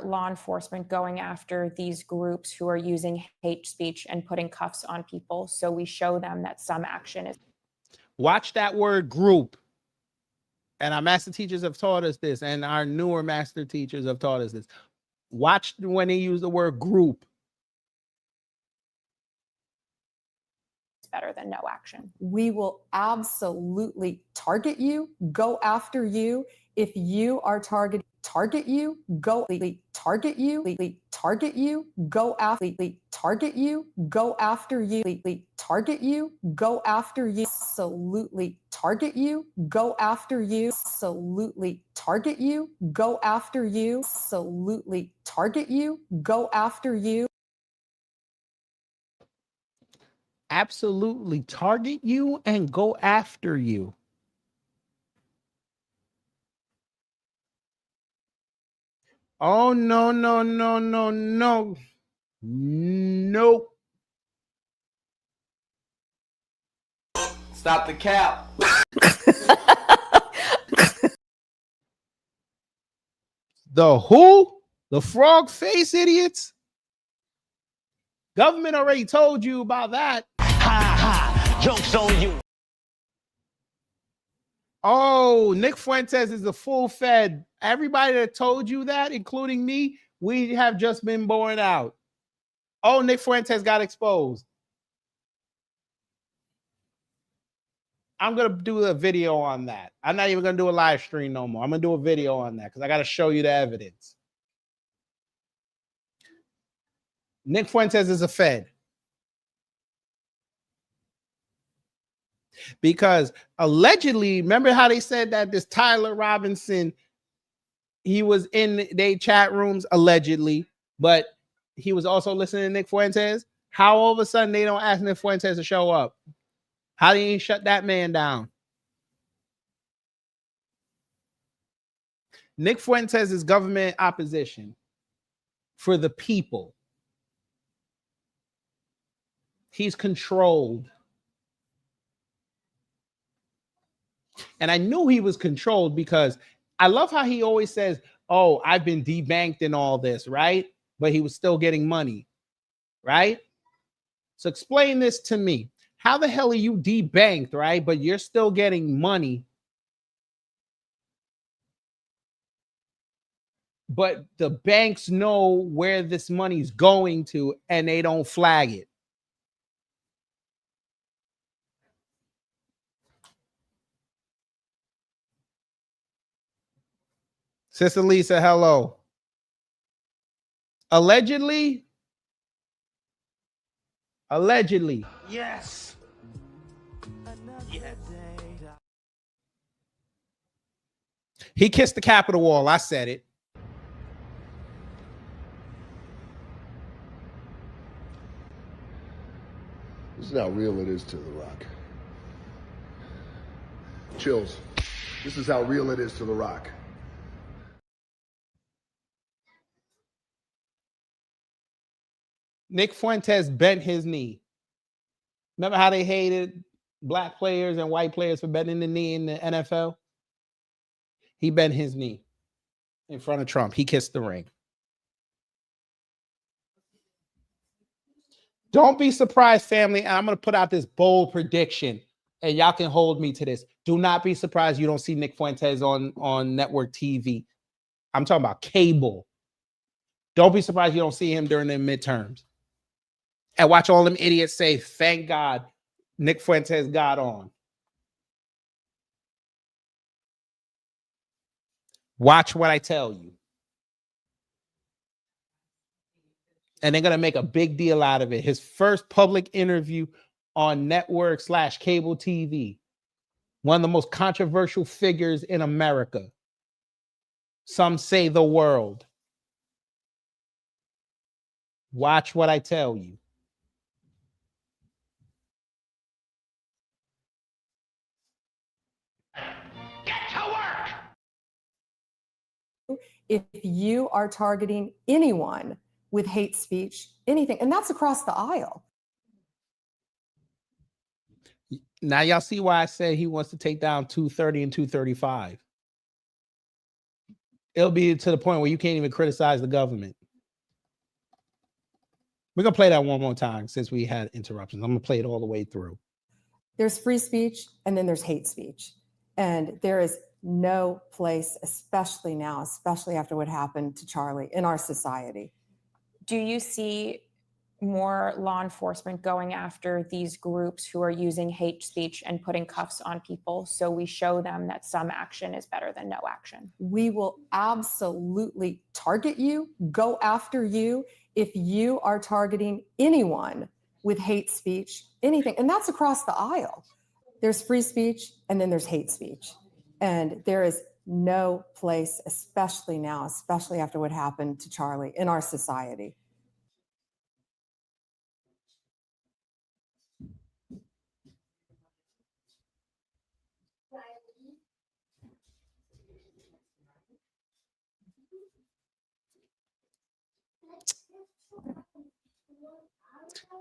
Law enforcement going after these groups who are using hate speech and putting cuffs on people, so we show them that some action is. Watch that word group. And our master teachers have taught us this, and our newer master teachers have taught us this. Watch when they use the word group. It's better than no action. We will absolutely target you, go after you. If you are target you, go target you, target you, go after target you, go after you, target you, go after you, absolutely target you, go after you, absolutely target you, go after you, absolutely target you, go after you. Absolutely target you and go after you. Oh, no, no, no, no, no. Nope. Stop the cap. The who? The frog face idiots? Government already told you about that. Ha ha. Joke's on you. Oh, Nick Fuentes is a full fed. Everybody that told you that, including me, we have just been born out. Oh, Nick Fuentes got exposed. I'm going to do a video on that. I'm not even going to do a live stream no more. I'm going to do a video on that because I got to show you the evidence. Nick Fuentes is a fed. Because allegedly, remember how they said that this Tyler Robinson, he was in their chat rooms allegedly, but he was also listening to Nick Fuentes. How all of a sudden they don't ask Nick Fuentes to show up? How do you shut that man down? Nick Fuentes is government opposition for the people. He's controlled. And I knew he was controlled because I love how he always says, oh, I've been debanked in all this, right? But he was still getting money, right? So explain this to me. How the hell are you debanked, right? But you're still getting money. But the banks know where this money's going to and they don't flag it. Sister Lisa, hello. Allegedly. Yes. He kissed the Capitol wall. I said it. This is how real it is to The Rock. Chills. This is how real it is to The Rock. Nick Fuentes bent his knee. Remember how they hated black players and white players for bending the knee in the NFL? He bent his knee in front of Trump. He kissed the ring. Don't be surprised, family. I'm going to put out this bold prediction, and y'all can hold me to this. Do not be surprised you don't see Nick Fuentes on network TV. I'm talking about cable. Don't be surprised you don't see him during the midterms. And watch all them idiots say, thank God Nick Fuentes got on. Watch what I tell you. And they're going to make a big deal out of it. His first public interview on network/cable TV. One of the most controversial figures in America. Some say the world. Watch what I tell you. If you are targeting anyone with hate speech, anything, and that's across the aisle. Now y'all see why I say he wants to take down 230 and 235. It'll be to the point where you can't even criticize the government. We're going to play that one more time since we had interruptions. I'm going to play it all the way through. There's free speech and then there's hate speech. And there is no place, especially now, especially after what happened to Charlie, in our society. Do you see more law enforcement going after these groups who are using hate speech and putting cuffs on people so we show them that some action is better than no action? We will absolutely target you, go after you if you are targeting anyone with hate speech, anything. And that's across the aisle. There's free speech and then there's hate speech. And there is no place, especially now, especially after what happened to Charlie, in our society.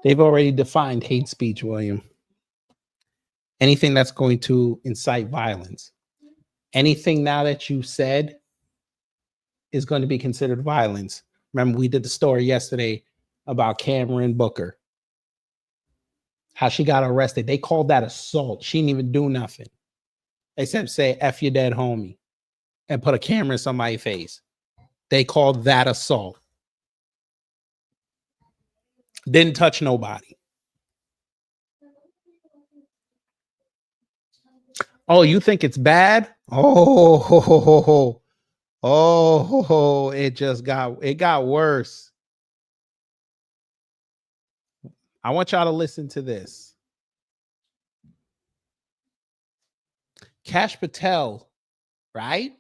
They've already defined hate speech, William. Anything that's going to incite violence. Anything now that you said is going to be considered violence. Remember, we did the story yesterday about Cameron Booker. How she got arrested. They called that assault. She didn't even do nothing. Except say, F your dead homie. And put a camera in somebody's face. They called that assault. Didn't touch nobody. Oh, you think it's bad? Oh, it got worse. I want y'all to listen to this. Cash Patel, right?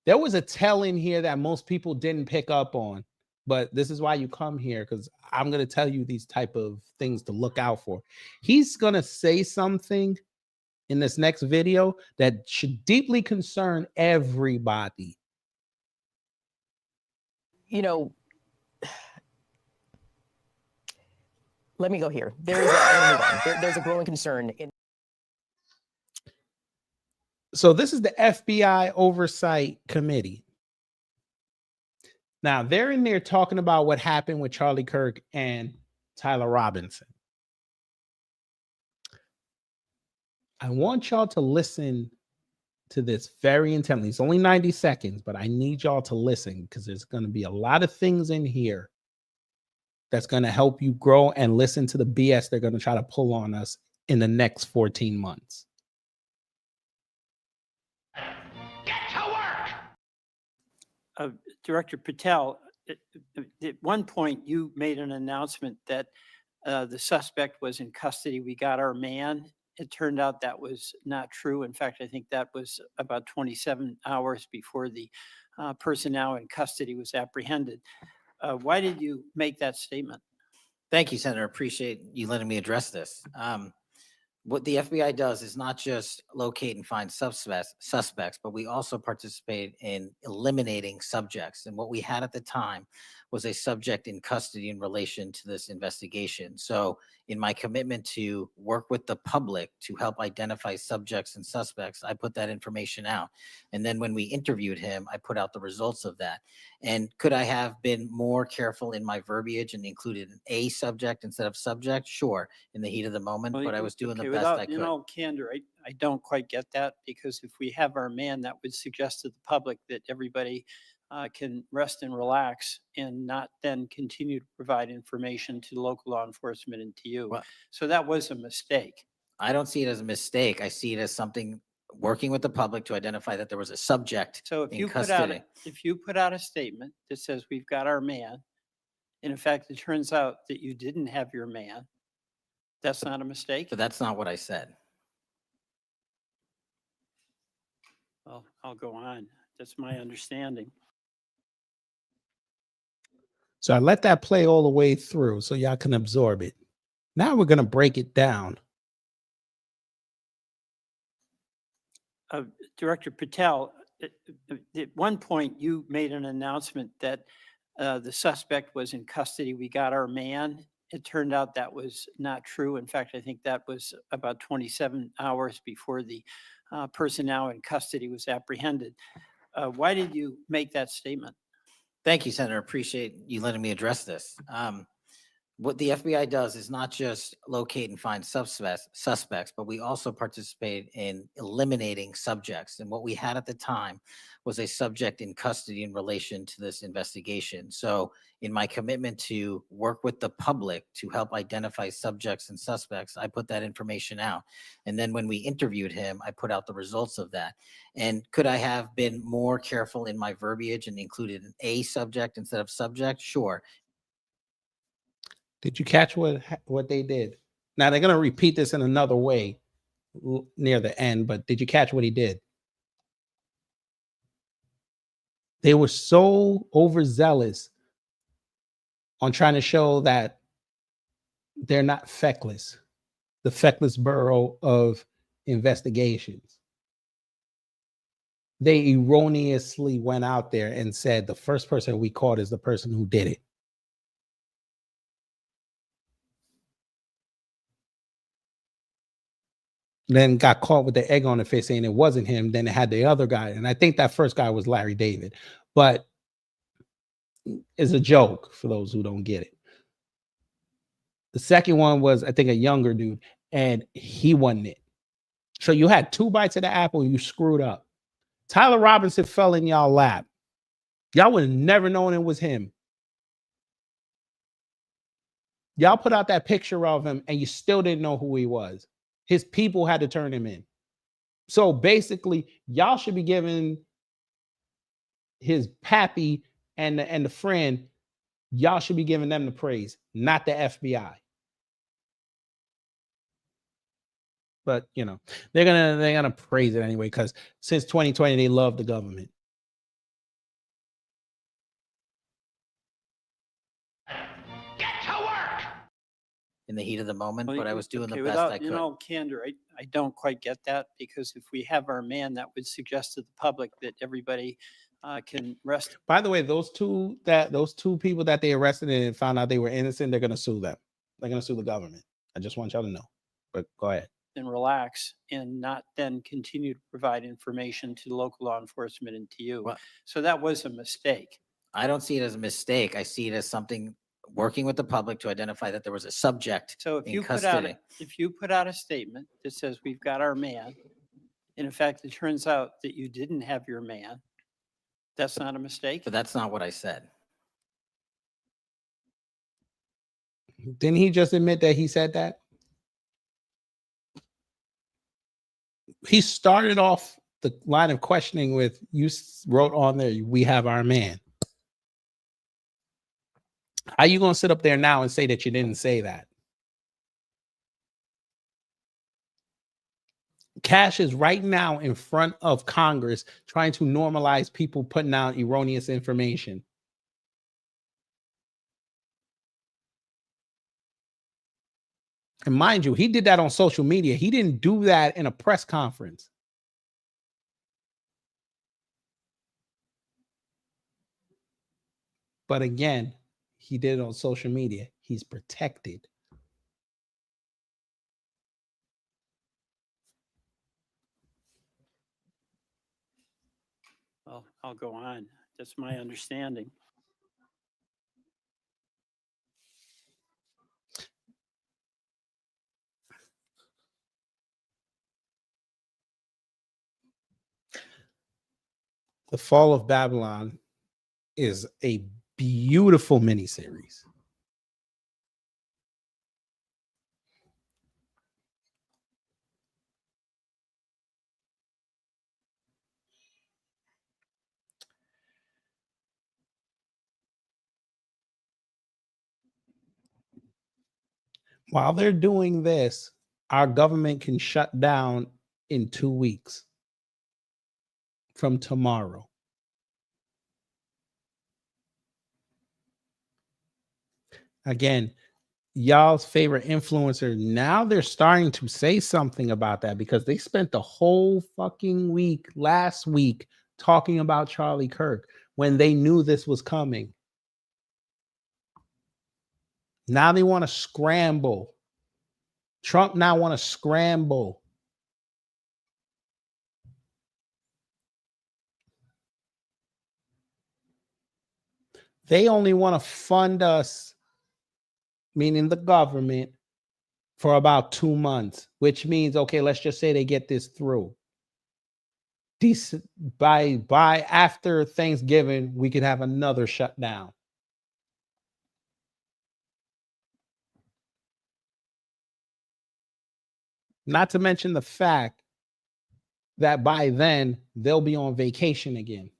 There was a tell in here that most people didn't pick up on, but this is why you come here, because I'm going to tell you these type of things to look out for. He's going to say something in this next video that should deeply concern everybody. You know, let me go here. There's a growing concern in. So this is the FBI Oversight Committee. Now they're in there talking about what happened with Charlie Kirk and Tyler Robinson. I want y'all to listen to this very intently. It's only 90 seconds, but I need y'all to listen because there's going to be a lot of things in here that's going to help you grow and listen to the BS they're going to try to pull on us in the next 14 months. Director Patel, at one point you made an announcement that the suspect was in custody. We got our man. It turned out that was not true. In fact, I think that was about 27 hours before the person now in custody was apprehended. Why did you make that statement? Thank you, Senator. Appreciate you letting me address this. What the FBI does is not just locate and find suspects, but we also participate in eliminating subjects. And what we had at the time was a subject in custody in relation to this investigation. So in my commitment to work with the public to help identify subjects and suspects, I put that information out. And then when we interviewed him, I put out the results of that. And could I have been more careful in my verbiage and included a subject instead of subject? Sure, in the heat of the moment, but I was doing the best I could. In all candor, I don't quite get that, because if we have our man, that would suggest to the public that everybody can rest and relax and not then continue to provide information to local law enforcement and to you. So that was a mistake. I don't see it as a mistake. I see it as something working with the public to identify that there was a subject So if in you custody. put out a statement that says we've got our man, and in fact it turns out that you didn't have your man, that's not a mistake. But that's not what I said. Well, I'll go on. That's my understanding. So I let that play all the way through so y'all can absorb it. Now we're going to break it down. Director Patel, at one point you made an announcement that the suspect was in custody. We got our man. It turned out that was not true. In fact, I think that was about 27 hours before the person now in custody was apprehended. Why did you make that statement? Thank you, Senator. Appreciate you letting me address this. What the FBI does is not just locate and find suspects, but we also participate in eliminating subjects. And what we had at the time was a subject in custody in relation to this investigation. So in my commitment to work with the public to help identify subjects and suspects, I put that information out. And then when we interviewed him, I put out the results of that. And could I have been more careful in my verbiage and included a subject instead of subject? Sure. Did you catch what they did? Now they're going to repeat this in another way near the end, but did you catch what he did? They were so overzealous on trying to show that they're not feckless, the feckless bureau of investigations. They erroneously went out there and said the first person we caught is the person who did it. Then got caught with the egg on the face saying it wasn't him. Then it had the other guy. And I think that first guy was Larry David. But it's a joke for those who don't get it. The second one was, I think, a younger dude. And he wasn't it. So you had two bites of the apple. You screwed up. Tyler Robinson fell in y'all lap. Y'all would have never known it was him. Y'all put out that picture of him and you still didn't know who he was. His people had to turn him in. So basically, y'all should be giving his pappy and the friend, y'all should be giving them the praise, not the FBI. But you know, they're gonna praise it anyway, because since 2020 they love the government. in the heat of the moment, Well, but I was doing okay, the best without, I could. You know, candor, I don't quite get that, because if we have our man, that would suggest to the public that everybody can rest. By the way, those two people that they arrested and found out they were innocent, they're gonna sue them. They're gonna sue the government. I just want y'all to know. But go ahead. And relax and not then continue to provide information to local law enforcement and to you. Well, so that was a mistake. I don't see it as a mistake. I see it as something working with the public to identify that there was a subject So if in you custody. put out a statement that says we've got our man, and in fact it turns out that you didn't have your man, that's not a mistake. But that's not what I said. Didn't he just admit that he said that? He started off the line of questioning with, you wrote on there, we have our man. How you gonna sit up there now and say that you didn't say that? Cash is right now in front of Congress trying to normalize people putting out erroneous information. And mind you, he did that on social media. He didn't do that in a press conference. But again, he did it on social media. He's protected. Well, I'll go on. That's my understanding. The Fall of Babylon is a beautiful miniseries. While they're doing this, our government can shut down in 2 weeks from tomorrow. Again, y'all's favorite influencer, now they're starting to say something about that, because they spent the whole fucking week last week talking about Charlie Kirk when they knew this was coming. Now they want to scramble. Trump now want to scramble. They only want to fund us, meaning the government, for about 2 months, which means, okay, let's just say they get this through. By after Thanksgiving, we could have another shutdown. Not to mention the fact that by then they'll be on vacation again.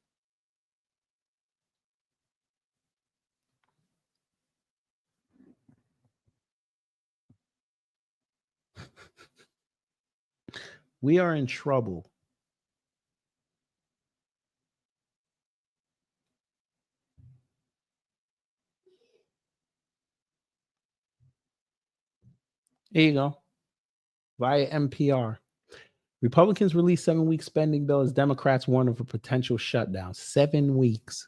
We are in trouble. Here you go. Via NPR. Republicans release 7-week spending bill as Democrats warn of a potential shutdown. 7 weeks.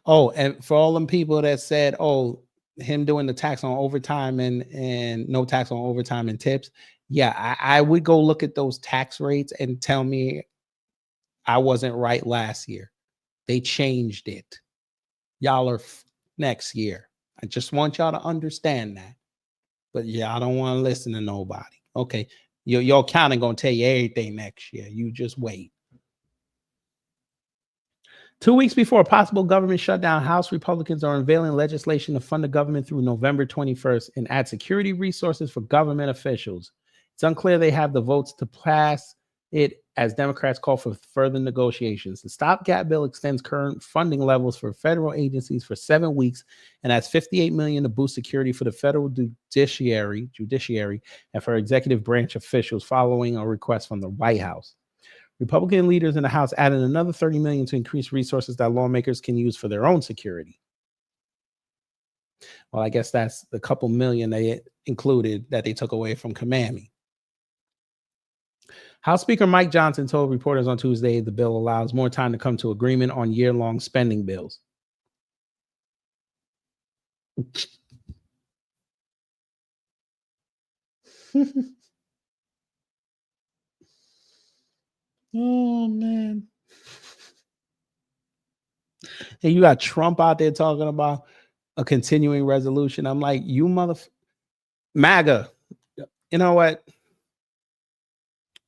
Oh, and for all them people that said, oh, him doing the tax on overtime and no tax on overtime and tips. Yeah, I would go look at those tax rates and tell me I wasn't right last year. They changed it. Y'all are next year. I just want y'all to understand that. But yeah, I don't want to listen to nobody. Okay, your accountant gonna tell you everything next year. You just wait. 2 weeks before a possible government shutdown, House Republicans are unveiling legislation to fund the government through November 21st and add security resources for government officials. It's unclear they have the votes to pass it as Democrats call for further negotiations. The stopgap bill extends current funding levels for federal agencies for 7 weeks and adds $58 million to boost security for the federal judiciary and for executive branch officials following a request from the White House. Republican leaders in the House added another $30 million to increase resources that lawmakers can use for their own security. Well, I guess that's the couple million they included that they took away from Kamami. House Speaker Mike Johnson told reporters on Tuesday the bill allows more time to come to agreement on year-long spending bills. Oh, man. And you got Trump out there talking about a continuing resolution. I'm like, you MAGA. You know what?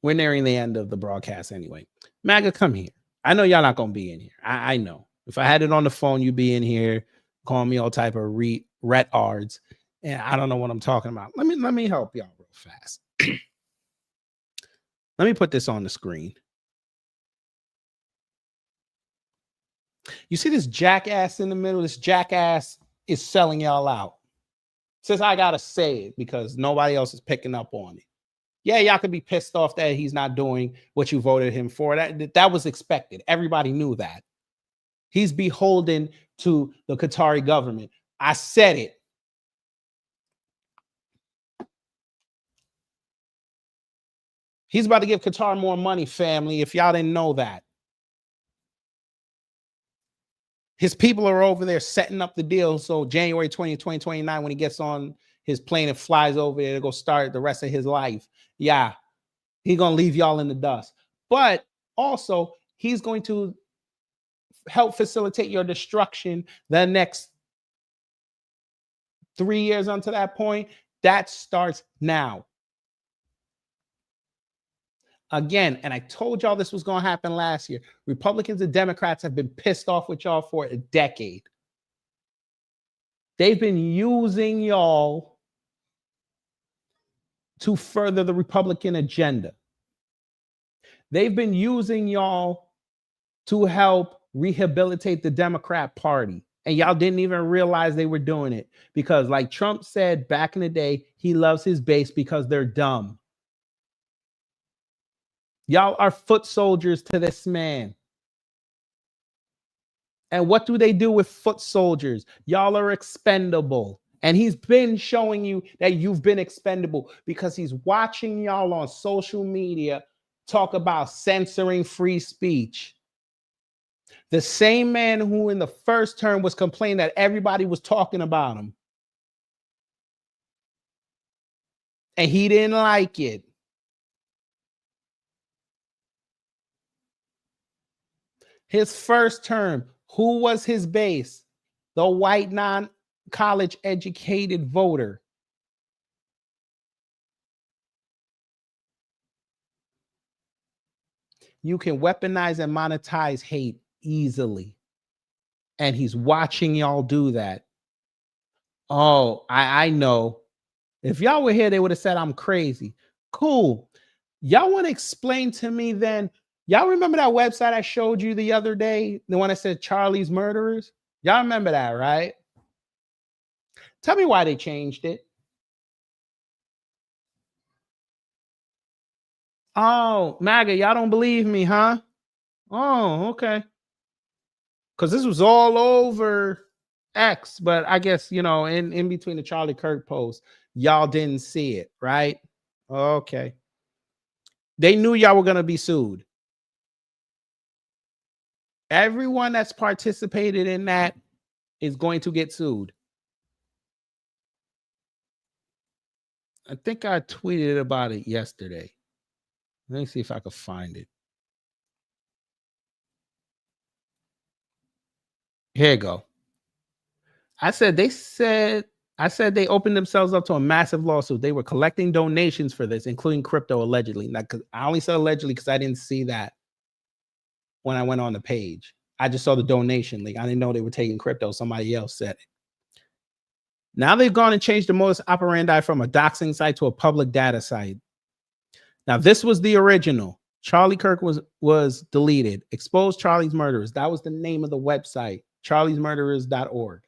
We're nearing the end of the broadcast anyway. MAGA, come here. I know y'all not going to be in here. I know. If I had it on the phone, you'd be in here calling me all type of retards. And I don't know what I'm talking about. Let me help y'all real fast. Let me put this on the screen. You see this jackass in the middle? This jackass is selling y'all out. Says I got to say it because nobody else is picking up on it. Yeah, y'all could be pissed off that he's not doing what you voted him for. That was expected. Everybody knew that. He's beholden to the Qatari government. I said it. He's about to give Qatar more money, family, if y'all didn't know that. His people are over there setting up the deal. So January 20, 2029, when he gets on his plane and flies over there to go start the rest of his life. Yeah, he's going to leave y'all in the dust. But also, he's going to help facilitate your destruction the next 3 years until that point. That starts now. Again, and I told y'all this was going to happen last year. Republicans and Democrats have been pissed off with y'all for a decade. They've been using y'all to further the Republican agenda. They've been using y'all to help rehabilitate the Democrat Party. And y'all didn't even realize they were doing it. Because like Trump said back in the day, he loves his base because they're dumb. Y'all are foot soldiers to this man. And what do they do with foot soldiers? Y'all are expendable. And he's been showing you that you've been expendable because he's watching y'all on social media talk about censoring free speech. The same man who in the first term was complaining that everybody was talking about him. And he didn't like it. His first term, who was his base? The white non-college educated voter. You can weaponize and monetize hate easily. And he's watching y'all do that. Oh, I know. If y'all were here, they would have said I'm crazy. Cool. Y'all want to explain to me then? Y'all remember that website I showed you the other day? The one that said Charlie's Murderers? Y'all remember that, right? Tell me why they changed it. Oh, MAGA, y'all don't believe me, huh? Oh, okay. Because this was all over X, but I guess, you know, in between the Charlie Kirk post, y'all didn't see it, right? Okay. They knew y'all were going to be sued. Everyone that's participated in that is going to get sued. I think I tweeted about it yesterday. Let me see if I can find it. Here you go. I said they opened themselves up to a massive lawsuit. They were collecting donations for this, including crypto, allegedly. Now, I only said allegedly because I didn't see that when I went on the page. I just saw the donation link. I didn't know they were taking crypto. Somebody else said it. Now they've gone and changed the modus operandi from a doxing site to a public data site. Now, this was the original. Charlie Kirk was deleted. Expose Charlie's murderers. That was the name of the website, charliesmurderers.org.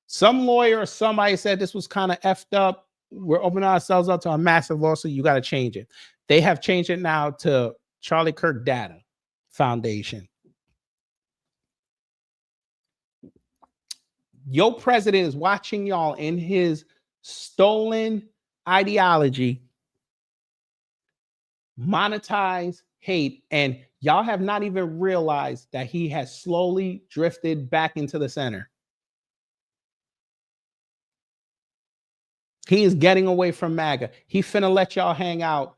Some lawyer or somebody said this was kind of effed up. We're opening ourselves up to a massive lawsuit. You got to change it. They have changed it now to Charlie Kirk Data Foundation. Your president is watching y'all in his stolen ideology monetize hate, and y'all have not even realized that he has slowly drifted back into the center. He is getting away from MAGA. He finna let y'all hang out,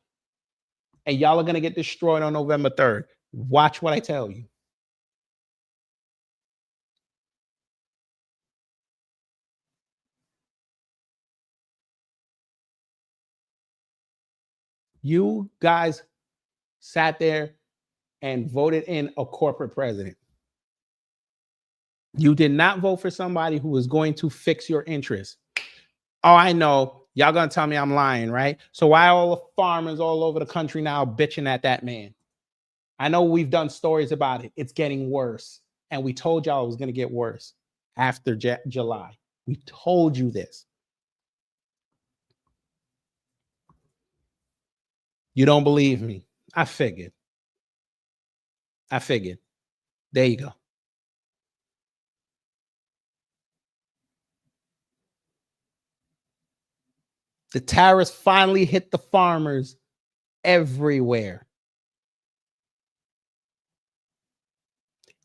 and y'all are gonna get destroyed on November 3rd. Watch what I tell you. You guys sat there and voted in a corporate president. You did not vote for somebody who was going to fix your interests. Oh, I know. Y'all gonna tell me I'm lying, right? So why all the farmers all over the country now bitching at that man? I know we've done stories about it. It's getting worse. And we told y'all it was gonna get worse after July. We told you this. You don't believe me. I figured. There you go. The tariffs finally hit the farmers everywhere.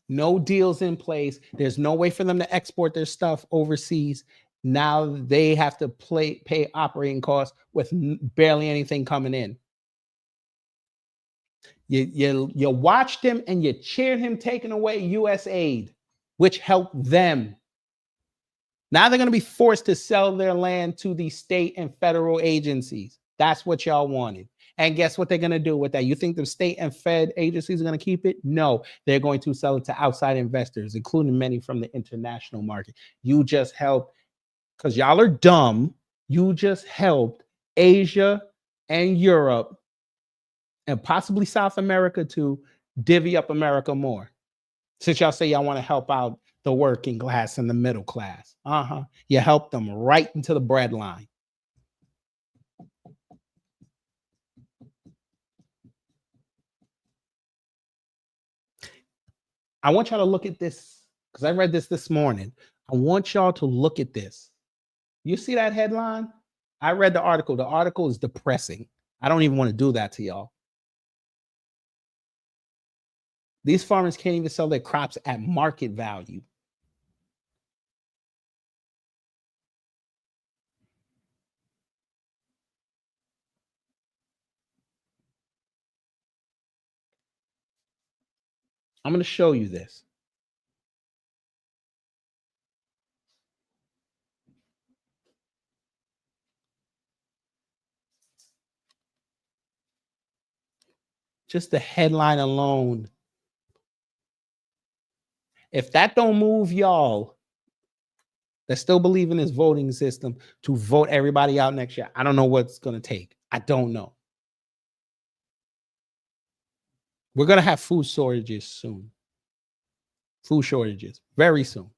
No deals in place. There's no way for them to export their stuff overseas. Now they have to pay operating costs with barely anything coming in. You watched him and you cheered him taking away U.S. aid, which helped them. Now they're going to be forced to sell their land to the state and federal agencies. That's what y'all wanted. And guess what they're going to do with that? You think the state and fed agencies are going to keep it? No, they're going to sell it to outside investors, including many from the international market. You just helped, because y'all are dumb, you just helped Asia and Europe and possibly South America to divvy up America more. Since y'all say y'all want to help out the working class and the middle class. You helped them right into the bread line. I want y'all to look at this because I read this morning. I want y'all to look at this. You see that headline? I read the article. The article is depressing. I don't even want to do that to y'all. These farmers can't even sell their crops at market value. I'm going to show you this. Just the headline alone. If that don't move y'all that still believe in this voting system to vote everybody out next year, I don't know what's going to take. I don't know. We're going to have food shortages soon. Food shortages very soon.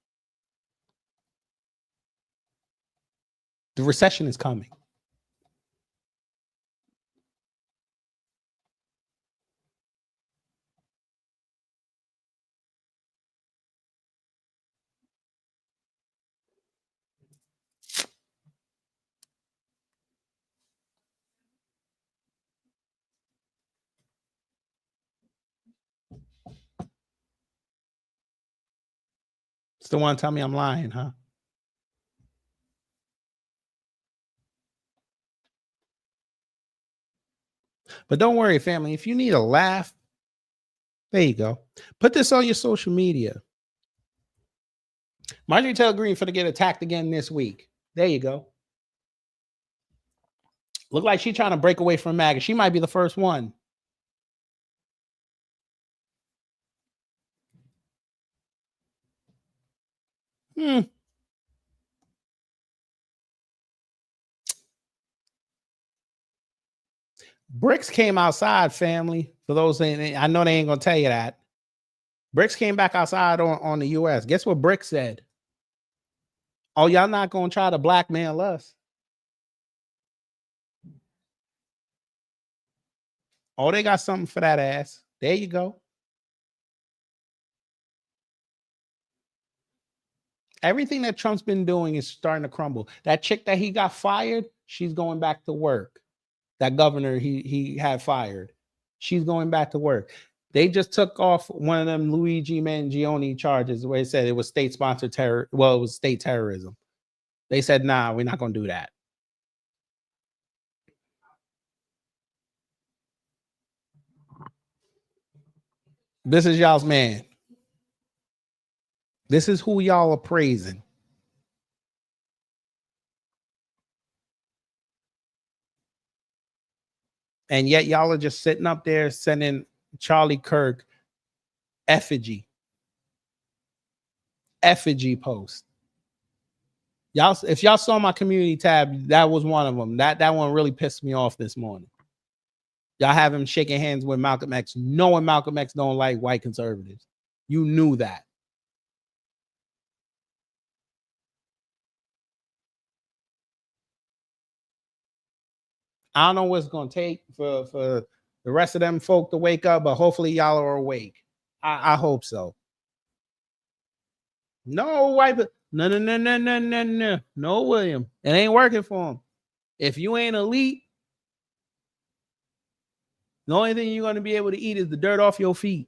The recession is coming. Still want to tell me I'm lying, huh? But don't worry, family. If you need a laugh, there you go. Put this on your social media. Marjorie Taylor Greene finna get attacked again this week. There you go. Look like she's trying to break away from MAGA. She might be the first one. BRICS came outside, family. For those saying, I know they ain't gonna tell you that. BRICS came back outside on the US. Guess what BRICS said? Oh, y'all not gonna try to blackmail us. Oh, they got something for that ass. There you go. Everything that Trump's been doing is starting to crumble. That chick that he got fired, she's going back to work. That governor he had fired, she's going back to work. They just took off one of them Luigi Mangione charges where it said it was state-sponsored terror. Well, it was state terrorism. They said, nah, we're not going to do that. This is y'all's man. This is who y'all are praising. And yet y'all are just sitting up there sending Charlie Kirk effigy post. Y'all, if y'all saw my community tab, that was one of them. That one really pissed me off this morning. Y'all have him shaking hands with Malcolm X, knowing Malcolm X don't like white conservatives. You knew that. I don't know what it's going to take for the rest of them folk to wake up, but hopefully y'all are awake. I hope so. No, white. No, William. It ain't working for him. If you ain't elite, the only thing you're going to be able to eat is the dirt off your feet.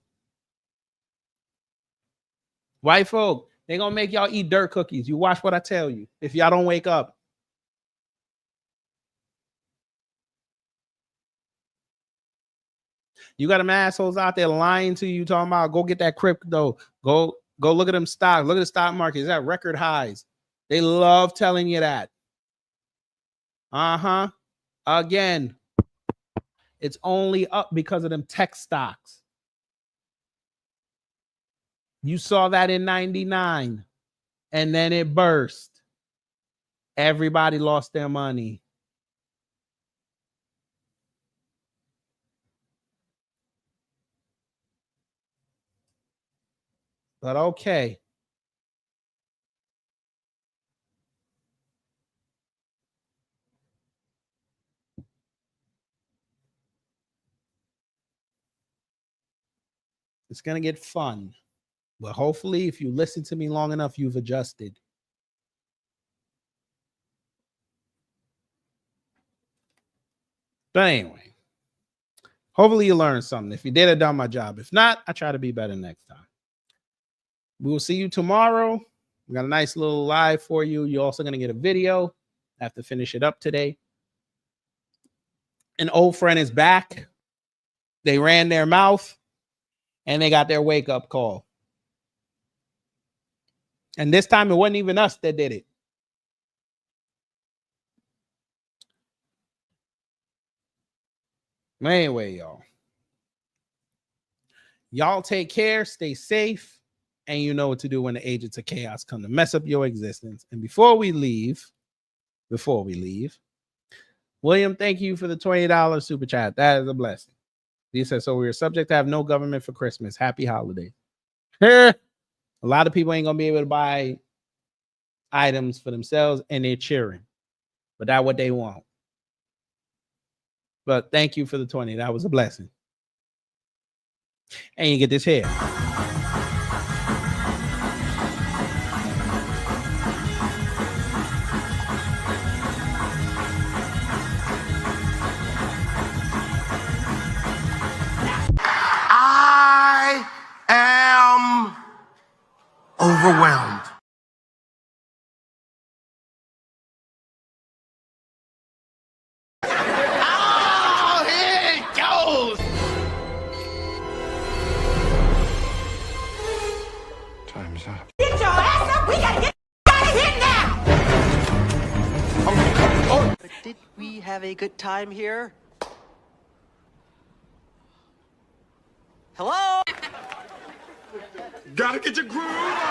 White folk, they're going to make y'all eat dirt cookies. You watch what I tell you. If y'all don't wake up. You got them assholes out there lying to you, talking about go get that crypto. Go look at them stocks. Look at the stock market. It's at record highs. They love telling you that. Again, it's only up because of them tech stocks. You saw that in 99, and then it burst. Everybody lost their money. But okay. It's going to get fun. But hopefully, if you listen to me long enough, you've adjusted. But anyway, hopefully you learned something. If you did, I done my job. If not, I try to be better next time. We will see you tomorrow. We got a nice little live for you. You're also going to get a video. I have to finish it up today. An old friend is back. They ran their mouth and they got their wake-up call. And this time it wasn't even us that did it. Anyway, y'all take care, stay safe. And you know what to do when the agents of chaos come to mess up your existence. And before we leave, William, thank you for the $20 super chat. That is a blessing. He says, so we're subject to have no government for Christmas. Happy holidays. A lot of people ain't going to be able to buy items for themselves, and they're cheering. But that's what they want. But thank you for the 20. That was a blessing. And you get this here. I am overwhelmed. Oh, here it goes. Time's up. Get your ass up. We gotta get out of here now. But did we have a good time here? Hello? Gotta get your groove on.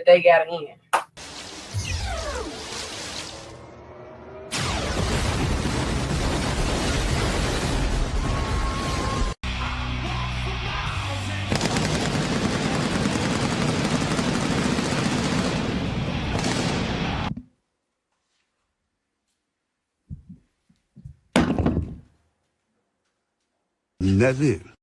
that they got in. That's it.